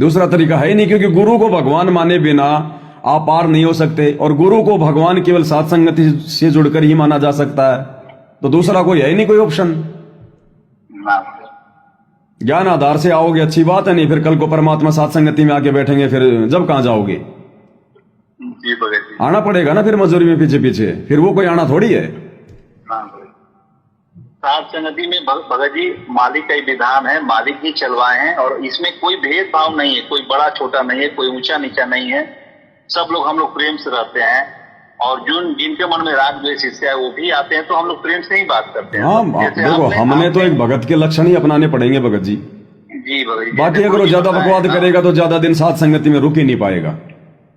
दूसरा तरीका है ही नहीं। क्योंकि गुरु को भगवान माने बिना आप पार नहीं हो सकते, और गुरु को भगवान केवल साथ संगति से जुड़कर ही माना जा सकता है, तो दूसरा कोई है ही नहीं कोई ऑप्शन। ज्ञान आधार से आओगे अच्छी बात है, नहीं फिर कल को परमात्मा साथ संगति में आके बैठेंगे, फिर जब कहां जाओगे? आना पड़ेगा ना फिर मजदूरी में पीछे पीछे, फिर वो कोई आना थोड़ी है। साथ संगति में भगत जी मालिक का ही विधान है, मालिक ही चलवाए हैं, और इसमें कोई भेदभाव नहीं है, कोई बड़ा छोटा नहीं है, कोई ऊंचा नीचा नहीं है, सब लोग हम लोग प्रेम से रहते हैं। और जिनके मन में राग द्वेष ईर्ष्या है वो भी आते हैं, तो हम लोग प्रेम से ही बात करते हैं। हाँ देखो, हमने तो एक भगत के लक्षण ही अपनाने पड़ेंगे भगत जी। जी भगत जी, बाकी अगर वो ज्यादा बकवाद करेगा तो ज्यादा दिन साथ संगति में रुक ही नहीं पाएगा।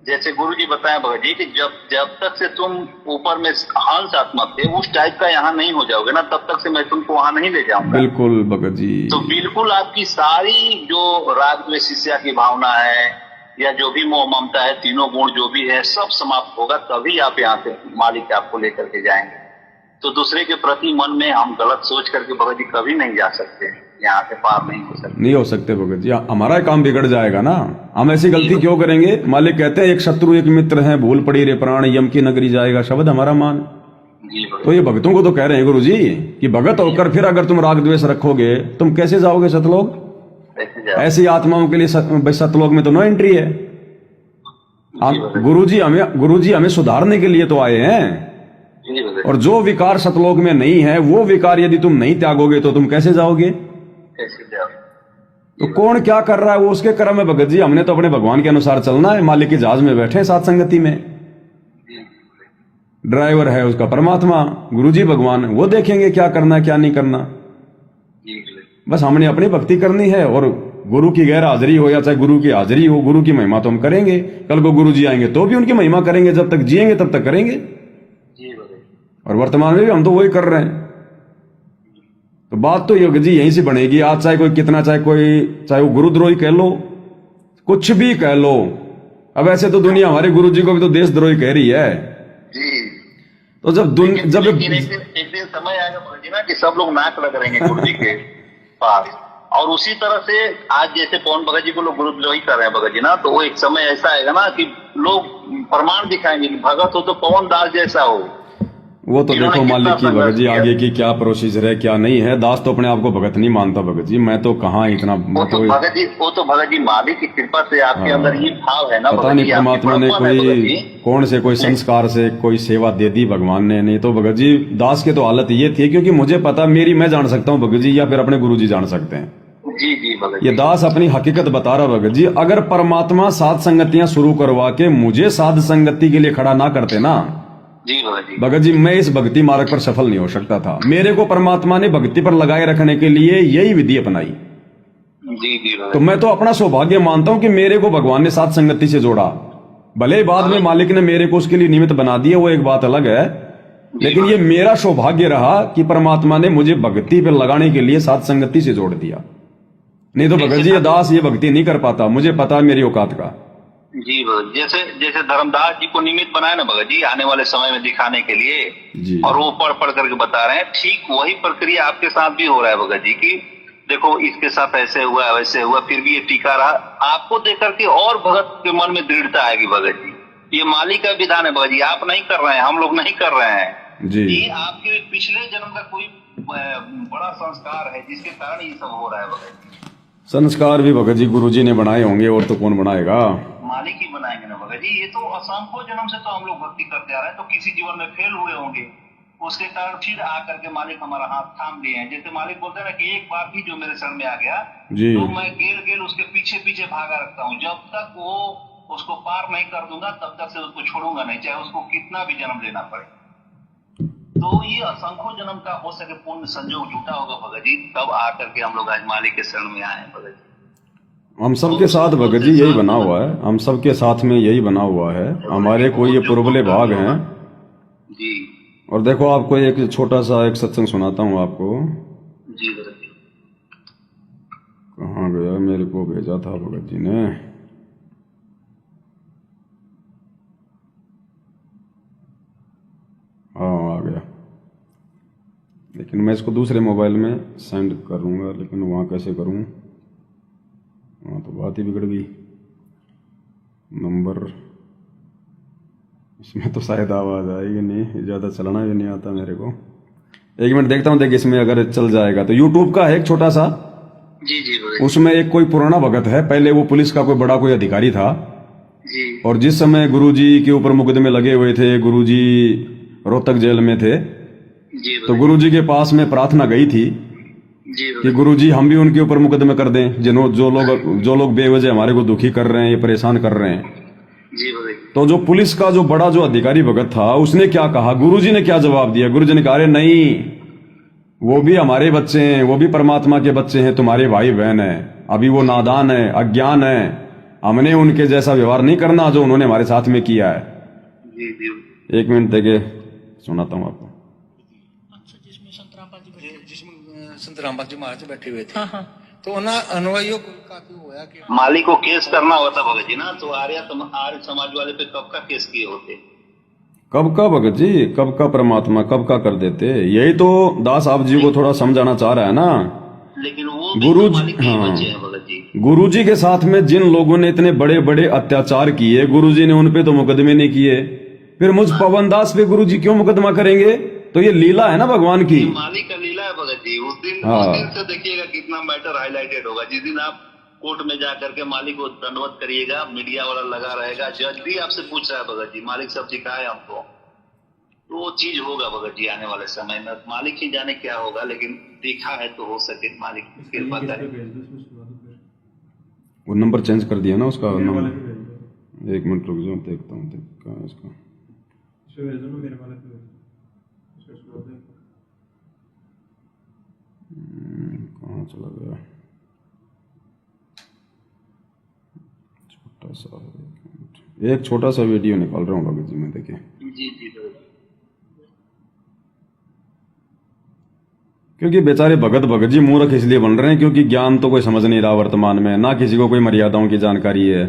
जैसे गुरु जी बताएं भगत जी कि जब तक से तुम ऊपर में हंस आत्मा थे उस टाइप का यहाँ नहीं हो जाओगे ना, तब तक से मैं तुमको वहां नहीं ले जाऊंगा। बिल्कुल भगत जी। तो बिल्कुल आपकी सारी जो राग द्वेष ईर्ष्या की भावना है या जो भी मोह ममता है, तीनों गुण जो भी है सब समाप्त होगा, तभी आप यहाँ से मालिक आपको लेकर के जाएंगे। तो दूसरे के प्रति मन में हम गलत सोच करके भगत जी कभी नहीं जा सकते, यहाँ से पार नहीं हो सकते भगत जी। हमारा काम बिगड़ जाएगा ना, हम ऐसी गलती क्यों करेंगे? मालिक कहते हैं एक शत्रु एक मित्र है, भूल पड़ी रे प्राण यम की नगरी जाएगा, शब्द हमारा मान। तो ये भक्तों को तो कह रहे हैं गुरु जी कि भगत होकर फिर अगर तुम राग द्वेष रखोगे तुम कैसे जाओगे सतलोक? ऐसी आत्माओं के लिए सतलोक में तो नो एंट्री है। गुरु जी हमें सुधारने के लिए तो आए हैं, और जो विकार सतलोक में नहीं है वो विकार यदि तुम नहीं त्यागोगे तो तुम कैसे जाओगे? तो कौन क्या कर रहा है वो उसके कर्म है भगत जी। हमने तो अपने भगवान के अनुसार चलना है, मालिक के जहाज में बैठे साथ संगति में, ड्राइवर है उसका परमात्मा, गुरुजी भगवान, वो देखेंगे क्या करना क्या नहीं करना। बस हमने अपनी भक्ति करनी है, और गुरु की गैर हाजिरी हो या चाहे गुरु की हाजिरी हो, गुरु की महिमा तो हम करेंगे। कल को गुरु जी आएंगे तो भी उनकी महिमा करेंगे, जब तक जिएंगे तब तक करेंगे। और वर्तमान में भी हम तो वही कर रहे हैं। तो बात तो योगी जी यहीं से बनेगी। आज चाहे कोई कितना, चाहे वो गुरुद्रोही कह लो, कुछ भी कह लो। अब ऐसे तो दुनिया हमारे गुरु जी को भी तो देशद्रोही कह रही है जी। तो जब एक दिन समय आएगा ना कि सब लोग नाक लगाएंगे गुरु जी के पास, और उसी तरह से आज जैसे पवन भगत जी को लोग गुरुद्रोही कर रहे हैं भगत जी ना, तो वो एक समय ऐसा आएगा ना कि लोग प्रमाण दिखाएंगे कि भगत हो तो पवन दास जैसा हो। वो तो देखो मालिक की भगत जी आगे की क्या प्रोसीजर है क्या नहीं है। दास तो अपने आप को भगत नहीं मानता भगत जी, मैं तो कहाँ इतना वो तो भगत जी मालिक की कृपा से आपके अंदर ये भाव है ना। पता नहीं परमात्मा ने कौन से कोई संस्कार से कोई सेवा दे दी भगवान ने। नहीं तो भगत जी दास की तो हालत ये थी, क्योंकि मुझे पता मेरी मैं जान सकता हूँ भगत जी, या फिर अपने गुरु जी जान सकते हैं। जी जी भगत ये दास अपनी हकीकत बता रहा भगत जी। अगर परमात्मा साध संगतियां शुरू करवा के मुझे साध संगति के लिए खड़ा ना करते ना जी भगत जी, मैं इस भक्ति मार्ग पर सफल नहीं हो सकता था। मेरे को परमात्मा ने भक्ति पर लगाए रखने के लिए यही विधि अपनाई। जी जी तो मैं तो अपना सौभाग्य मानता हूं कि मेरे को भगवान ने साथ संगति से जोड़ा। भले बाद में मालिक ने मेरे को उसके लिए निमित्त बना दिया, वो एक बात अलग है, लेकिन ये मेरा सौभाग्य रहा कि परमात्मा ने मुझे भक्ति पर लगाने के लिए साथ संगति से जोड़ दिया। नहीं तो भगत जी ये दास ये भक्ति नहीं कर पाता, मुझे पता है मेरी औकात का। जी भगत, जैसे धर्मदास जी को निमित्त बनाया ना भगत जी आने वाले समय में दिखाने के लिए जी। और वो पढ़ करके बता रहे हैं, ठीक वही प्रक्रिया आपके साथ भी हो रहा है भगत जी की देखो इसके साथ ऐसे हुआ वैसे हुआ, फिर भी ये टीका रहा। आपको देख करके और भगत के मन में दृढ़ता आएगी भगत जी। ये मालिक का विधान है भगत जी, आप नहीं कर रहे हैं, हम लोग नहीं कर रहे हैं जी। ये आपके पिछले जन्म का कोई बड़ा संस्कार है जिसके कारण ये सब हो रहा है भगत जी। संस्कार भी भगत जी गुरु जी ने बनाए होंगे, और तो कौन बनाएगा? मालिक ही बनाएंगे ना भगत जी। ये तो असंख्य जन्म से तो हम लोग भक्ति करते आ रहे हैं, तो किसी जीवन में फेल हुए होंगे, उसके कारण फिर आकर के मालिक हमारा हाथ थाम लिए हैं। जैसे मालिक बोलते हैं ना कि एक बार भी जो मेरे शरण में आ गया तो मैं गेल उसके पीछे पीछे भागा रखता हूँ, जब तक वो उसको पार नहीं कर दूंगा तब तक से उसको छोड़ूंगा नहीं, चाहे उसको कितना भी जन्म लेना पड़े। तो ये असंख्य जन्म का हो सके पूर्ण संजोग जुटा होगा भगत जी, तब आकर के हम लोग आज मालिक के शरण में आए हैं भगत जी। हम सबके साथ भगत जी यही बना हुआ है, हम सबके साथ में यही बना हुआ है। हमारे कोई ये पुरबले भाग हैं जी, और देखो आपको एक छोटा सा एक सत्संग सुनाता हूँ आपको। जी भगत जी। कहाँ गया, मेरे को भेजा था भगत जी ने। हाँ आ गया, लेकिन मैं इसको दूसरे मोबाइल में सेंड करूँगा, लेकिन वहाँ कैसे करूँ, वहाँ तो बात ही बिगड़ गई। नंबर इसमें तो शायद आवाज़ आएगी नहीं, ज़्यादा चलाना भी नहीं आता मेरे को। एक मिनट देखता हूँ, देख इसमें अगर चल जाएगा तो। यूट्यूब का है एक छोटा सा। जी जी भगत। उसमें एक कोई पुराना भगत है, पहले वो पुलिस का कोई बड़ा कोई अधिकारी था जी। और जिस समय गुरुजी के ऊपर मुकदमे लगे हुए थे, गुरुजी रोहतक जेल में थे, तो गुरुजी के पास में प्रार्थना गई थी कि गुरुजी हम भी उनके ऊपर मुकदमे कर दें, जो लोग बेवजह हमारे को दुखी कर रहे हैं, ये परेशान कर रहे हैं। जी भगत। तो जो पुलिस का जो बड़ा जो अधिकारी भगत था, उसने क्या कहा, गुरुजी ने क्या जवाब दिया? गुरुजी ने कहा, अरे नहीं, वो भी हमारे बच्चे हैं, वो भी परमात्मा के बच्चे हैं, तुम्हारे भाई बहन है, अभी वो नादान है, अज्ञान है, हमने उनके जैसा व्यवहार नहीं करना जो उन्होंने हमारे साथ में किया है। जी जी। एक मिनट देखे सुनाता हूँ आपको। अच्छा, जिसमें संत रामपाल जी महाराज बैठे हुए थे, तो अनुयायियों को काफी हुआ कि मालिक को केस करना होता भगत जी ना, तो आर्य समाज वाले पे कब का केस किए होते? कब का भगत जी, कब का परमात्मा, कब का कर देते? यही तो दास आप जी को थोड़ा समझाना चाह रहा है ना। लेकिन वो गुरु जी, हाँ, बच्चे हैं भगत जी। गुरु जी के साथ में जिन लोगों ने इतने बड़े बड़े अत्याचार किए, गुरु जी ने उन पे तो मुकदमे नहीं किए, फिर मुझ पवन दास पे गुरु जी क्यों मुकदमा करेंगे? तो ये लीला है ना भगवान की। मालिक का लीला है भगत जी। उस दिन से देखिएगा कितना मैटर हाईलाइटेड होगा। जिस दिन आप कोर्ट में जाकर के मालिक को दंडवत करिएगा, मीडिया वाला लगा रहेगा, जज भी आपसे पूछ रहा है भगत जी, मालिक सब सिखाए हमको, तो वो चीज होगा भगत जी आने वाले समय में। मालिक ही जाने क्या होगा, लेकिन देखा है तो हो सके मालिक कृपा करे। वो नंबर चेंज कर दिया ना उसका नंबर। एक मिनट रुक जाओ, देखता हूँ कहाँ है इसका। कहाँ चला गया, छोटा सा एक छोटा सा वीडियो निकाल रहा हूँ भगत जी मैं, देखिए। जी जी। क्योंकि बेचारे भगत जी मूर्ख इसलिए बन रहे हैं क्योंकि ज्ञान तो कोई समझ नहीं रहा वर्तमान में, ना किसी को कोई मर्यादाओं की जानकारी है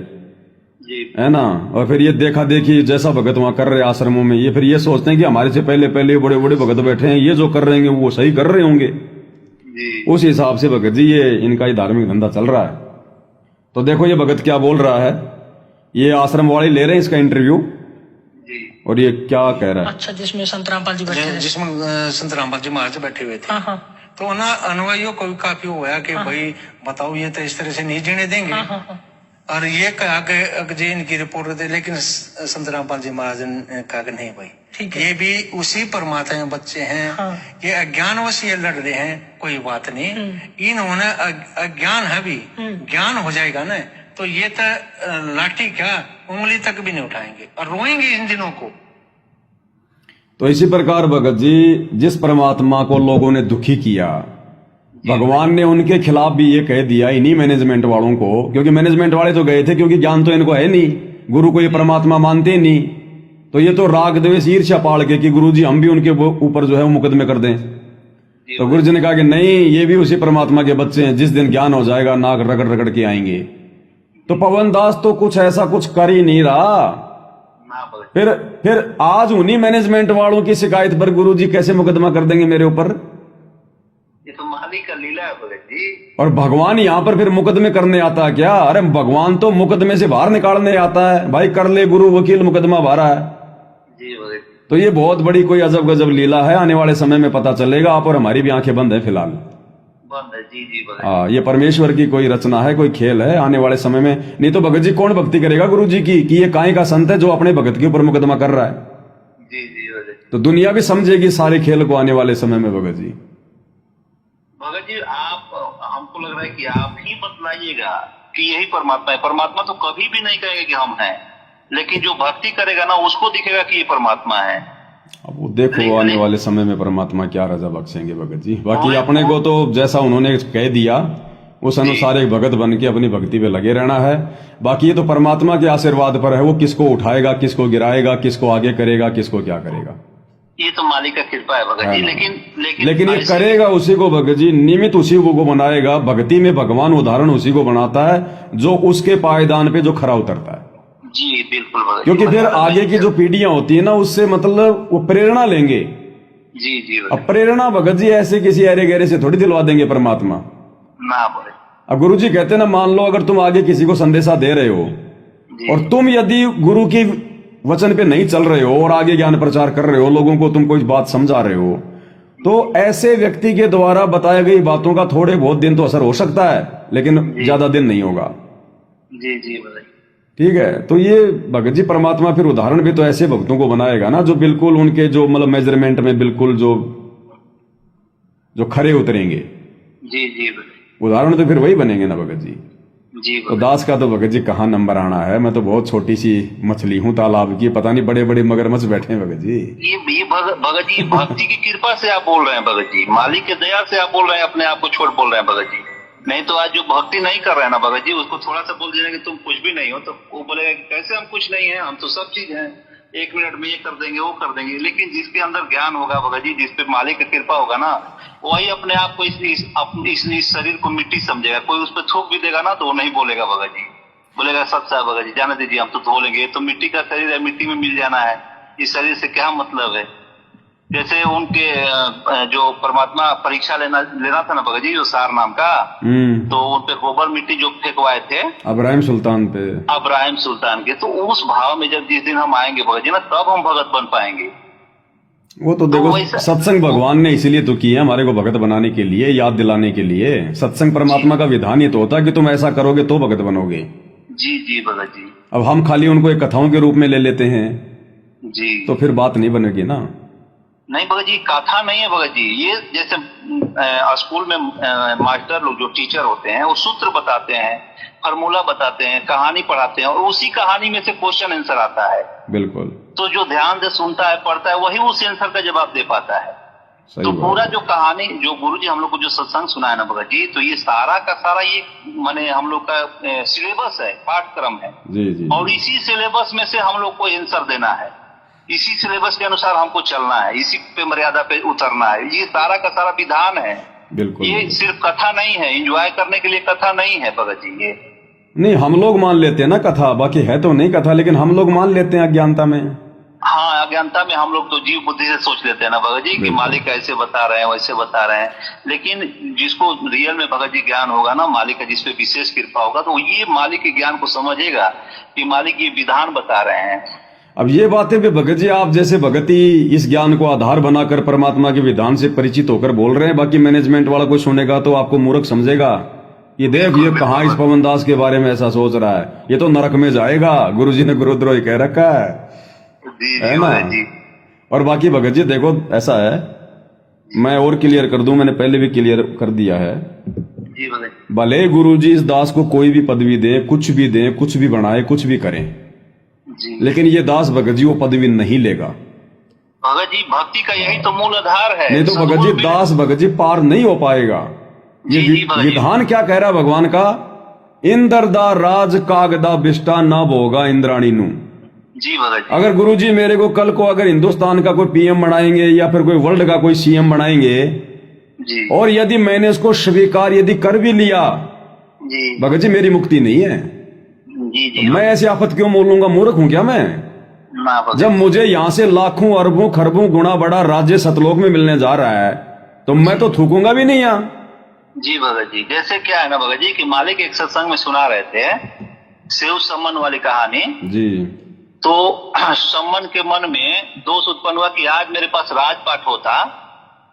है ना। और फिर ये देखा देखी जैसा भगत वहां कर रहे आश्रमों में, ये फिर ये सोचते हैं कि हमारे से पहले पहले बड़े बड़े भगत बैठे हैं, ये जो कर रहे हैं वो सही कर रहे होंगे। उस हिसाब से भगत जी ये इनका ही धार्मिक धंधा चल रहा है। तो देखो ये भगत क्या बोल रहा है, ये आश्रम वाले ले रहे हैं इसका इंटरव्यू और ये क्या कह रहा है। अच्छा, जिसमें संत रामपाल जी बैठे थे, जिसमें संत रामपाल जी महाराज बैठे हुए थे, तो ना अनुयायियों को भी काफी हुआ कि भाई बताओ ये तो इस तरह से नहीं जीने देंगे। और ये कहा कि जी इनकी रिपोर्ट दे, लेकिन संत रामपाल जी महाराज ने कहा कि नहीं भाई, ये भी उसी परमात्मा के बच्चे हैं, ये अज्ञानवश ये लड़ रहे हैं, कोई बात नहीं, इन्होंने अज्ञान है भी, ज्ञान हो जाएगा ना तो ये तो लाठी क्या उंगली तक भी नहीं उठाएंगे और रोएंगे इन दिनों को। तो इसी प्रकार भगत जी जिस परमात्मा को लोगों ने दुखी किया, भगवान ने उनके खिलाफ भी ये कह दिया इन्हीं मैनेजमेंट वालों को, क्योंकि मैनेजमेंट वाले तो गए थे क्योंकि ज्ञान तो इनको है नहीं, गुरु को ये परमात्मा मानते नहीं, तो ये तो राग द्वेष ईर्ष्या पाल के कि गुरु जी हम भी उनके ऊपर जो है वो मुकदमे कर दें। तो गुरु जी ने कहा कि नहीं, ये भी उसी परमात्मा के बच्चे हैं, जिस दिन ज्ञान हो जाएगा नाक रगड़ रगड़ के आएंगे। तो पवन दास तो कुछ ऐसा कुछ कर ही नहीं रहा। फिर आज उन्हीं मैनेजमेंट वालों की शिकायत पर गुरुजी कैसे मुकदमा कर देंगे मेरे ऊपर? ये तो मालिक का लीला है भगत जी। और भगवान यहाँ पर फिर मुकदमे करने आता है क्या? अरे भगवान तो मुकदमे से बाहर निकालने आता है, भाई कर ले गुरु वकील मुकदमा बाहर है जी भगत। तो ये बहुत बड़ी कोई अजब गजब लीला है, आने वाले समय में पता चलेगा। आप और हमारी भी आंखें बंद है फिलहाल। जी जी भगत। हाँ, ये परमेश्वर की कोई रचना है, कोई खेल है आने वाले समय में। नहीं तो भगत जी कौन भक्ति करेगा गुरु जी की कि ये काहे का संत है जो अपने भगत के ऊपर मुकदमा कर रहा है? जी जी भगत। तो दुनिया भी समझेगी सारे खेल को आने वाले समय में भगत जी। भगत जी आप, हमको लग रहा है कि आप ही बतलाइएगा कि यही परमात्मा है। परमात्मा तो कभी भी नहीं कहेगा कि हम हैं, लेकिन जो भक्ति करेगा ना उसको दिखेगा कि ये परमात्मा है। अब वो देखो आने वाले समय में परमात्मा क्या रजा बख्शेंगे भगत जी। बाकी अपने को तो जैसा उन्होंने कह दिया उस अनुसार एक भगत बन के अपनी भक्ति पे लगे रहना है। बाकी ये तो परमात्मा के आशीर्वाद पर है, वो किसको उठाएगा, किसको गिराएगा, किसको आगे करेगा, किसको क्या करेगा। ये तो मालिक का कृपा है भगत जी। लेकिन ये करेगा उसी को भगत जी, निमित्त उसी को बनाएगा। भक्ति में भगवान उदाहरण उसी को बनाता है जो उसके पायदान पे जो खरा उतरता है। जी बिल्कुल भगत जी। क्योंकि फिर आगे की जो पीढ़ियां होती है ना, उससे मतलब वो प्रेरणा लेंगे। जी जी अब प्रेरणा भगत जी ऐसे किसी अरे गहरे से थोड़ी दिलवा देंगे परमात्मा ना भगत। अब गुरु जी कहते हैं ना, मान लो अगर तुम आगे किसी को संदेशा दे रहे हो और तुम यदि गुरु की वचन पे नहीं चल रहे हो और आगे ज्ञान प्रचार कर रहे हो, लोगों को तुम कोई बात समझा रहे हो, तो ऐसे व्यक्ति के द्वारा बताई गई बातों का थोड़े बहुत दिन तो असर हो सकता है, लेकिन ज्यादा दिन नहीं होगा। जी जी भगत। ठीक है, तो ये भगत जी परमात्मा फिर उदाहरण भी तो ऐसे भक्तों को बनाएगा ना, जो बिल्कुल उनके जो मतलब मेजरमेंट में बिल्कुल जो खरे उतरेंगे। जी जी भगत। उदाहरण तो फिर वही बनेंगे ना भगत जी। जी तो दास का तो भगत जी कहाँ नंबर आना है। मैं तो बहुत छोटी सी मछली हूँ तालाब की, पता नहीं बड़े बड़े मगरमच्छ बैठे हैं भगत जी। ये भगत जी भक्ति की कृपा से आप बोल रहे हैं भगत जी, मालिक के दया से आप बोल रहे हैं, अपने आप को छोड़ बोल रहे हैं भगत जी। नहीं तो आज जो भक्ति नहीं कर रहे हैं ना भगत जी, उसको थोड़ा सा बोल दीजिए कि तुम कुछ भी नहीं हो, तो वो बोलेगा कि कैसे हम कुछ नहीं है, हम तो सब चीज है, 1 मिनट में ये कर देंगे वो कर देंगे। लेकिन जिसके अंदर ज्ञान होगा भगत जी, जिसपे मालिक का कृपा होगा ना, वही अपने आप को इस शरीर को मिट्टी समझेगा। कोई उस पर थूक भी देगा ना तो वो नहीं बोलेगा भगत जी, बोलेगा सच है भगत जी, जाने दीजिए, हम तो धो लेंगे, तो मिट्टी का शरीर है, मिट्टी में मिल जाना है, इस शरीर से क्या मतलब है। जैसे उनके जो परमात्मा परीक्षा लेना था ना भगत जी, जो सार नाम का, तो उन पे गोबर मिट्टी जो फेंकवाए थे अब्राहिम सुल्तान के, तो उस भाव में जब जिस दिन हम आएंगे भगत जी ना, तब हम भगत बन पाएंगे। वो तो देखो सत्संग भगवान ने इसीलिए तो किया हमारे को भगत बनाने के लिए, याद दिलाने के लिए। सत्संग परमात्मा का विधान ही तो होता है कि तुम ऐसा करोगे तो भगत बनोगे। जी जी भगत जी। अब हम खाली उनको एक कथाओं के रूप में ले लेते हैं जी, तो फिर बात नहीं बनेगी ना। नहीं भगत जी, कथा नहीं है भगत जी। ये जैसे स्कूल में मास्टर लोग जो टीचर होते हैं, वो सूत्र बताते हैं, फार्मूला बताते हैं, कहानी पढ़ाते हैं, और उसी कहानी में से क्वेश्चन आंसर आता है। बिल्कुल। तो जो ध्यान से सुनता है, पढ़ता है, वही उस आंसर का जवाब दे पाता है। तो पूरा जो कहानी जो गुरु जी हम लोग को जो सत्संग सुना है ना भगत जी, तो ये सारा का सारा ये माने हम लोग का सिलेबस है, पाठ्यक्रम है। जी जी। और इसी सिलेबस में से हम लोग को आंसर देना है, इसी सिलेबस के अनुसार हमको चलना है, इसी पे मर्यादा पे उतरना है। ये सारा का सारा विधान है। बिल्कुल। ये सिर्फ कथा नहीं है, एंजॉय करने के लिए कथा नहीं है भगत जी। ये नहीं, हम लोग मान लेते हैं ना कथा, बाकी है तो नहीं कथा, लेकिन हम लोग मान लेते हैं अज्ञानता में। हाँ, अज्ञानता में हम लोग तो जीव बुद्धि से सोच लेते हैं ना भगत जी कि मालिक ऐसे बता रहे हैं, वैसे बता रहे हैं। लेकिन जिसको रियल में भगत जी ज्ञान होगा ना, मालिक का जिसपे विशेष कृपा होगा, तो ये मालिक के ज्ञान को समझेगा कि मालिक ये विधान बता रहे हैं। अब ये बातें भी भगत जी आप जैसे भगती इस ज्ञान को आधार बनाकर परमात्मा के विधान से परिचित होकर बोल रहे हैं, बाकी मैनेजमेंट वाला कोई सुनेगा तो आपको मूर्ख समझेगा। ये देख ये कहाँ इस पवन दास के बारे में ऐसा सोच रहा है, ये तो नरक में जाएगा, गुरुजी ने गुरुद्रोही कह रखा है ना। और बाकी भगत जी देखो ऐसा है, मैं और क्लियर कर दूं, मैंने पहले भी क्लियर कर दिया है। भले गुरुजी इस दास को कोई भी पदवी दे, कुछ भी दे, कुछ भी बनाए, कुछ भी करें, लेकिन ये दास भगत जी वो पदवी नहीं लेगा। भगत जी भक्ति का यही तो मूल आधार है। नहीं तो भगत जी दास भगत जी पार नहीं हो पाएगा। ये विधान क्या कह रहा है भगवान का, इंद्रदा राज कागदा बिष्टा ना भोगा इंद्राणी नू। जी भगत जी। अगर गुरुजी मेरे को कल को अगर हिंदुस्तान का कोई पीएम बनाएंगे या फिर कोई वर्ल्ड का कोई सीएम बनाएंगे जी, और यदि मैंने उसको स्वीकार यदि कर भी लिया जी भगत जी, मेरी मुक्ति नहीं है। जी जी। मैं ऐसी आफत क्यों बोलूंगा, मूर्ख हूं क्या मैं? जब मुझे यहाँ से लाखों अरबों खरबों गुना बड़ा राज्य सतलोक में मिलने जा रहा है, तो मैं तो थूकूंगा भी नहीं यहाँ। जी भगत जी, जैसे क्या है ना भगत जी कि मालिक एक सत्संग में सुना रहे थे सेव सम्मन वाली कहानी जी। तो सम्मन के मन में दोष उत्पन्न हुआ कि आज मेरे पास राजपाट होता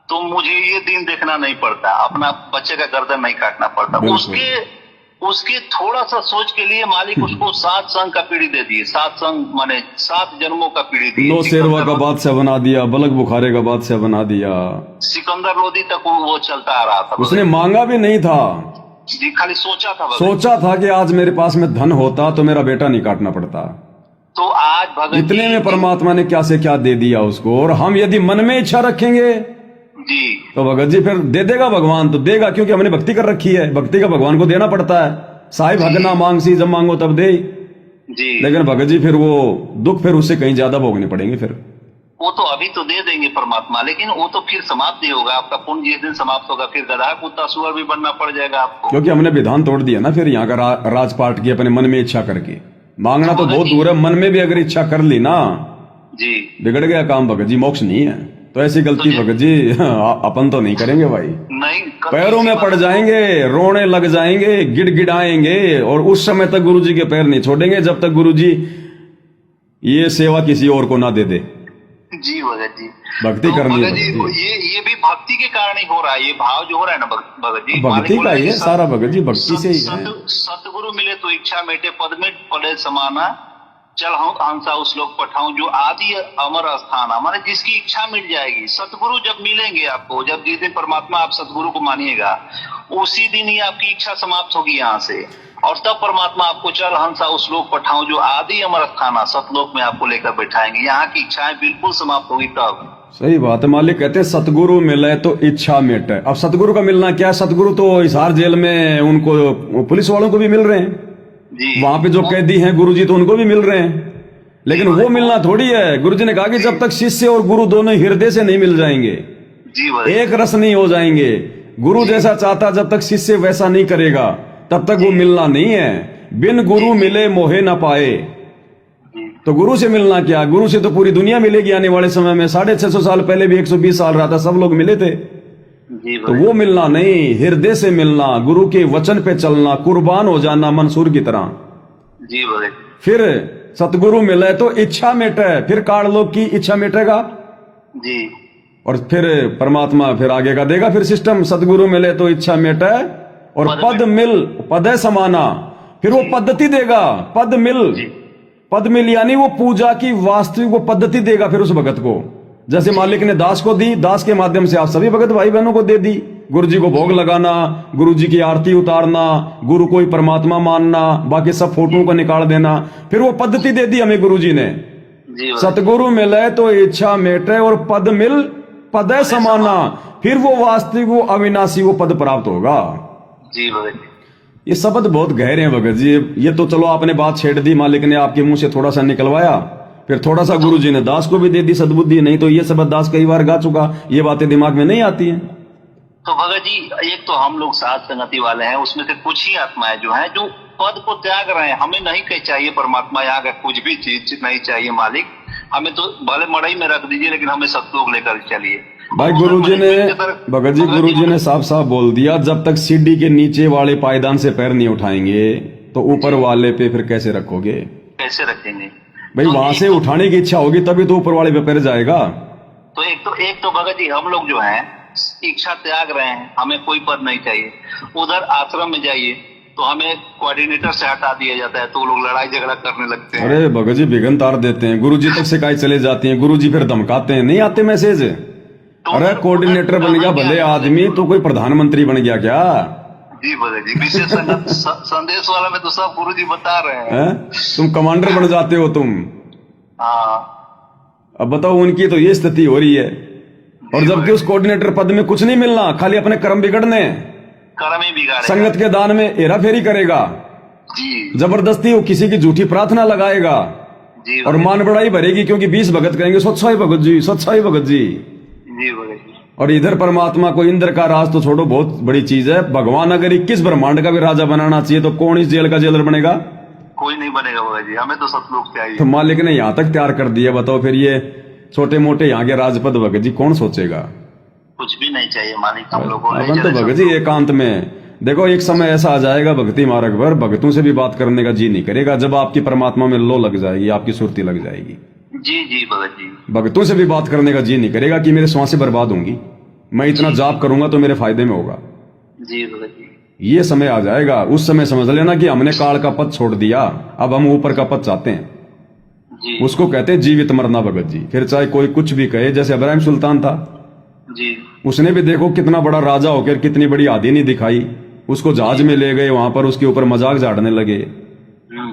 तो मुझे ये दिन देखना नहीं पड़ता, अपना बच्चे का गर्दन नहीं काटना पड़ता। उसके थोड़ा सा सोच के लिए मालिक उसको 7 संघ का पीढ़ी दे दिए। 7 संघ माने 7 जन्मों का पीढ़ी दी। लो शेरवा का बादशाह बना दिया, बलक बुखारे का बादशाह बना दिया, सिकंदर लोधी तक वो चलता आ रहा था। उसने मांगा भी नहीं था जी, खाली सोचा था कि आज मेरे पास में धन होता तो मेरा बेटा नहीं काटना पड़ता। तो आज भगत इतने में परमात्मा ने क्या से क्या दे दिया उसको। और हम यदि मन में इच्छा रखेंगे जी, तो भगत जी फिर दे देगा भगवान, तो देगा, क्योंकि हमने भक्ति कर रखी है। भक्ति का भगवान को देना पड़ता है। साहिब हक ना मांग सी, जब मांगो तब दे जी। लेकिन भगत जी फिर वो दुख फिर उससे कहीं ज्यादा भोगने पड़ेंगे फिर। वो तो अभी तो दे देंगे परमात्मा, लेकिन वो तो फिर समाप्त ही होगा आपका पुण्य जिस दिन समाप्त होगा, फिर गधा कुत्ता सुअर भी बनना पड़ जाएगा आपको। क्योंकि हमने विधान तोड़ दिया ना फिर यहाँ का राजपाट की अपने मन में इच्छा करके। मांगना तो बहुत दूर है, मन में भी अगर इच्छा कर ली ना जी बिगड़ गया काम भगत जी, मोक्ष नहीं है। तो ऐसी गलती भगत जी अपन तो नहीं करेंगे भाई। नहीं, पैरों में पड़ जाएंगे, रोने लग जाएंगे, गिड़गिड़ाएंगे, और उस समय तक गुरुजी के पैर नहीं छोड़ेंगे जब तक गुरुजी ये सेवा किसी और को ना दे दे। जी भगत जी, भक्ति तो करनी है भगत जी, ये भी भक्ति के कारण ही हो रहा है। ये भाव जो हो रहा है ना भगत जी, भक्ति का ही है सारा भगत जी, भक्ति से ही है। सतगुरु मिले तो इच्छा मेटे, पद में पड़े समाना, चल हंसा उस लोग पठाऊं जो आदि अमर स्थान, हमारे जिसकी इच्छा मिल जाएगी। सतगुरु जब मिलेंगे आपको, जब जिस दिन परमात्मा आप सतगुरु को मानिएगा, उसी दिन ही आपकी इच्छा समाप्त होगी यहाँ से, और तब परमात्मा आपको चल हंसा उस लोग पठाऊं जो आदि अमर स्थान, सतलोक में आपको लेकर बैठाएंगे। यहाँ की इच्छाएं बिल्कुल समाप्त होगी तब। सही बात है। मालिक कहते हैं सतगुरु मिले तो इच्छा मेटे। अब सतगुरु का मिलना क्या है? सतगुरु तो हिसार जेल में उनको पुलिस वालों को भी मिल रहे हैं, वहां पे जो कैदी हैं गुरुजी तो उनको भी मिल रहे हैं, लेकिन वो मिलना थोड़ी है। गुरुजी ने कहा कि जब तक शिष्य और गुरु दोनों हृदय से नहीं मिल जाएंगे, एक रस नहीं हो जाएंगे, गुरु जैसा चाहता जब तक शिष्य वैसा नहीं करेगा तब तक वो मिलना नहीं है। बिन गुरु मिले मोहे न पाए। तो गुरु से मिलना क्या? गुरु से तो पूरी दुनिया मिलेगी आने वाले समय में। 650 साल पहले भी 120 साल रहा था, सब लोग मिले थे। तो वो मिलना नहीं, हृदय से मिलना, गुरु के वचन पे चलना, कुर्बान हो जाना मंसूर की तरह। जी बोले। फिर सतगुरु मिले तो इच्छा मिटे, फिर काल लोक की इच्छा मिटेगा जी, और फिर परमात्मा फिर आगे का देगा फिर सिस्टम। सतगुरु मिले तो इच्छा मिटे और पद मिल, पद समाना, फिर वो पद्धति देगा। पद मिल यानी वो पूजा की वास्तविक वो पद्धति देगा फिर उस भगत को। जैसे मालिक ने दास को दी, दास के माध्यम से आप सभी भगत भाई बहनों को दे दी। गुरु जी को भोग लगाना, गुरु जी की आरती उतारना, गुरु को ही परमात्मा मानना, बाकी सब फोटो को निकाल देना, फिर वो पद्धति दे दी हमें गुरु जी ने। सतगुरु मिले तो इच्छा मेटे और पद मिल पद समाना, फिर वो वास्तविक वो अविनाशी वो पद प्राप्त होगा। जी भगत। ये शब्द बहुत गहरे हैं भगत जी। ये तो चलो आपने बात छेड़ दी, मालिक ने आपके मुंह से थोड़ा सा निकलवाया, फिर थोड़ा सा गुरु जी ने दास को भी दे दी सद्बुद्धि। नहीं तो ये शब्द दास कई बार गा चुका, ये बातें दिमाग में नहीं आती हैं। तो भगत जी, एक तो हम लोग साथ संगति वाले हैं, उसमें से कुछ ही आत्माएं जो हैं जो पद को त्याग रहे हैं। हमें नहीं कहीं चाहिए परमात्मा, यहाँ का कुछ भी चीज नहीं चाहिए मालिक। हमें तो भले मड़ई में रख दीजिए, लेकिन हमें सतलोक लेकर चलिए। भाई गुरुजी ने, भगत जी गुरुजी ने साफ साफ बोल दिया, जब तक सीढ़ी के नीचे वाले पायदान से पैर नहीं उठाएंगे तो ऊपर वाले पे फिर कैसे रखोगे? कैसे रखेंगे भाई? वहां से उठाने की इच्छा होगी तभी तो ऊपर वाले पे पैर जाएगा। तो एक तो भगत जी हम लोग जो हैं इच्छा त्याग रहे हैं, हमें कोई पद नहीं चाहिए। उधर आश्रम में जाइए तो हमें कोऑर्डिनेटर से हटा दिया जाता है, तो वो लोग लड़ाई झगड़ा करने लगते हैं। अरे भगत जी विघ्न तार देते हैं, गुरुजी तक शिकायत चले जाती है, गुरुजी फिर धमकाते हैं, नहीं आते मैसेज। अरे कोऑर्डिनेटर बन गया भले आदमी, तो कोई प्रधानमंत्री बन गया क्या? जी भगत जी, विशेष संदेश वाला में तो सब गुरुजी बता रहे हैं। तुम कमांडर बन जाते हो तुम। हाँ, अब बताओ उनकी तो ये स्थिति हो रही है, और जबकि उस कोऑर्डिनेटर पद में कुछ नहीं मिलना, खाली अपने कर्म बिगड़ने, कर्म ही बिगाड़ेगा, संगत के दान में हेरा फेरी करेगा जी, जबरदस्ती वो किसी की झूठी प्रार्थना लगाएगा जी, और मान बढ़ाई भरेगी, क्योंकि 20 भगत कहेंगे स्वच्छाई भगत जी, स्वच्छाई भगत जी। जी भगत जी। और इधर परमात्मा को इंद्र का राज तो छोड़ो, बहुत बड़ी चीज है। भगवान अगर 21 ब्रह्मांड का भी राजा बनाना चाहिए तो कौन इस जेल का जेलर बनेगा? कोई नहीं बनेगा भगत जी, हमें तो सतलोक चाहिए। तो मालिक ने यहाँ तक तैयार कर दिया, बताओ फिर ये छोटे मोटे यहाँ के राजपद भगत जी कौन सोचेगा? कुछ भी नहीं चाहिए मालिक हम लोग को। अपन तो भगत जी एकांत में देखो, एक समय ऐसा आ जाएगा भक्ति मार्ग पर भगतों से भी बात करने का जी नहीं करेगा, जब आपकी परमात्मा में लो लग जाएगी, आपकी सुरती लग जाएगी। जी जी भगत जी। भगतों से भी बात करने का जी नहीं करेगा कि मेरे श्वासें बर्बाद होंगी, मैं इतना जाप करूंगा तो मेरे फायदे में होगा। जी भगत जी। ये समय आ जाएगा, उस समय समझ लेना कि हमने काल का पद छोड़ दिया, अब हम ऊपर का पद चाहते हैं जी। उसको कहते हैं जीवित मरना भगत जी। फिर चाहे कोई कुछ भी कहे, जैसे इब्राहिम सुल्तान था जी, उसने भी देखो कितना बड़ा राजा होकर कितनी बड़ी आदि नहीं दिखाई, उसको जहाज में ले गए, वहां पर उसके ऊपर मजाक झाड़ने लगे,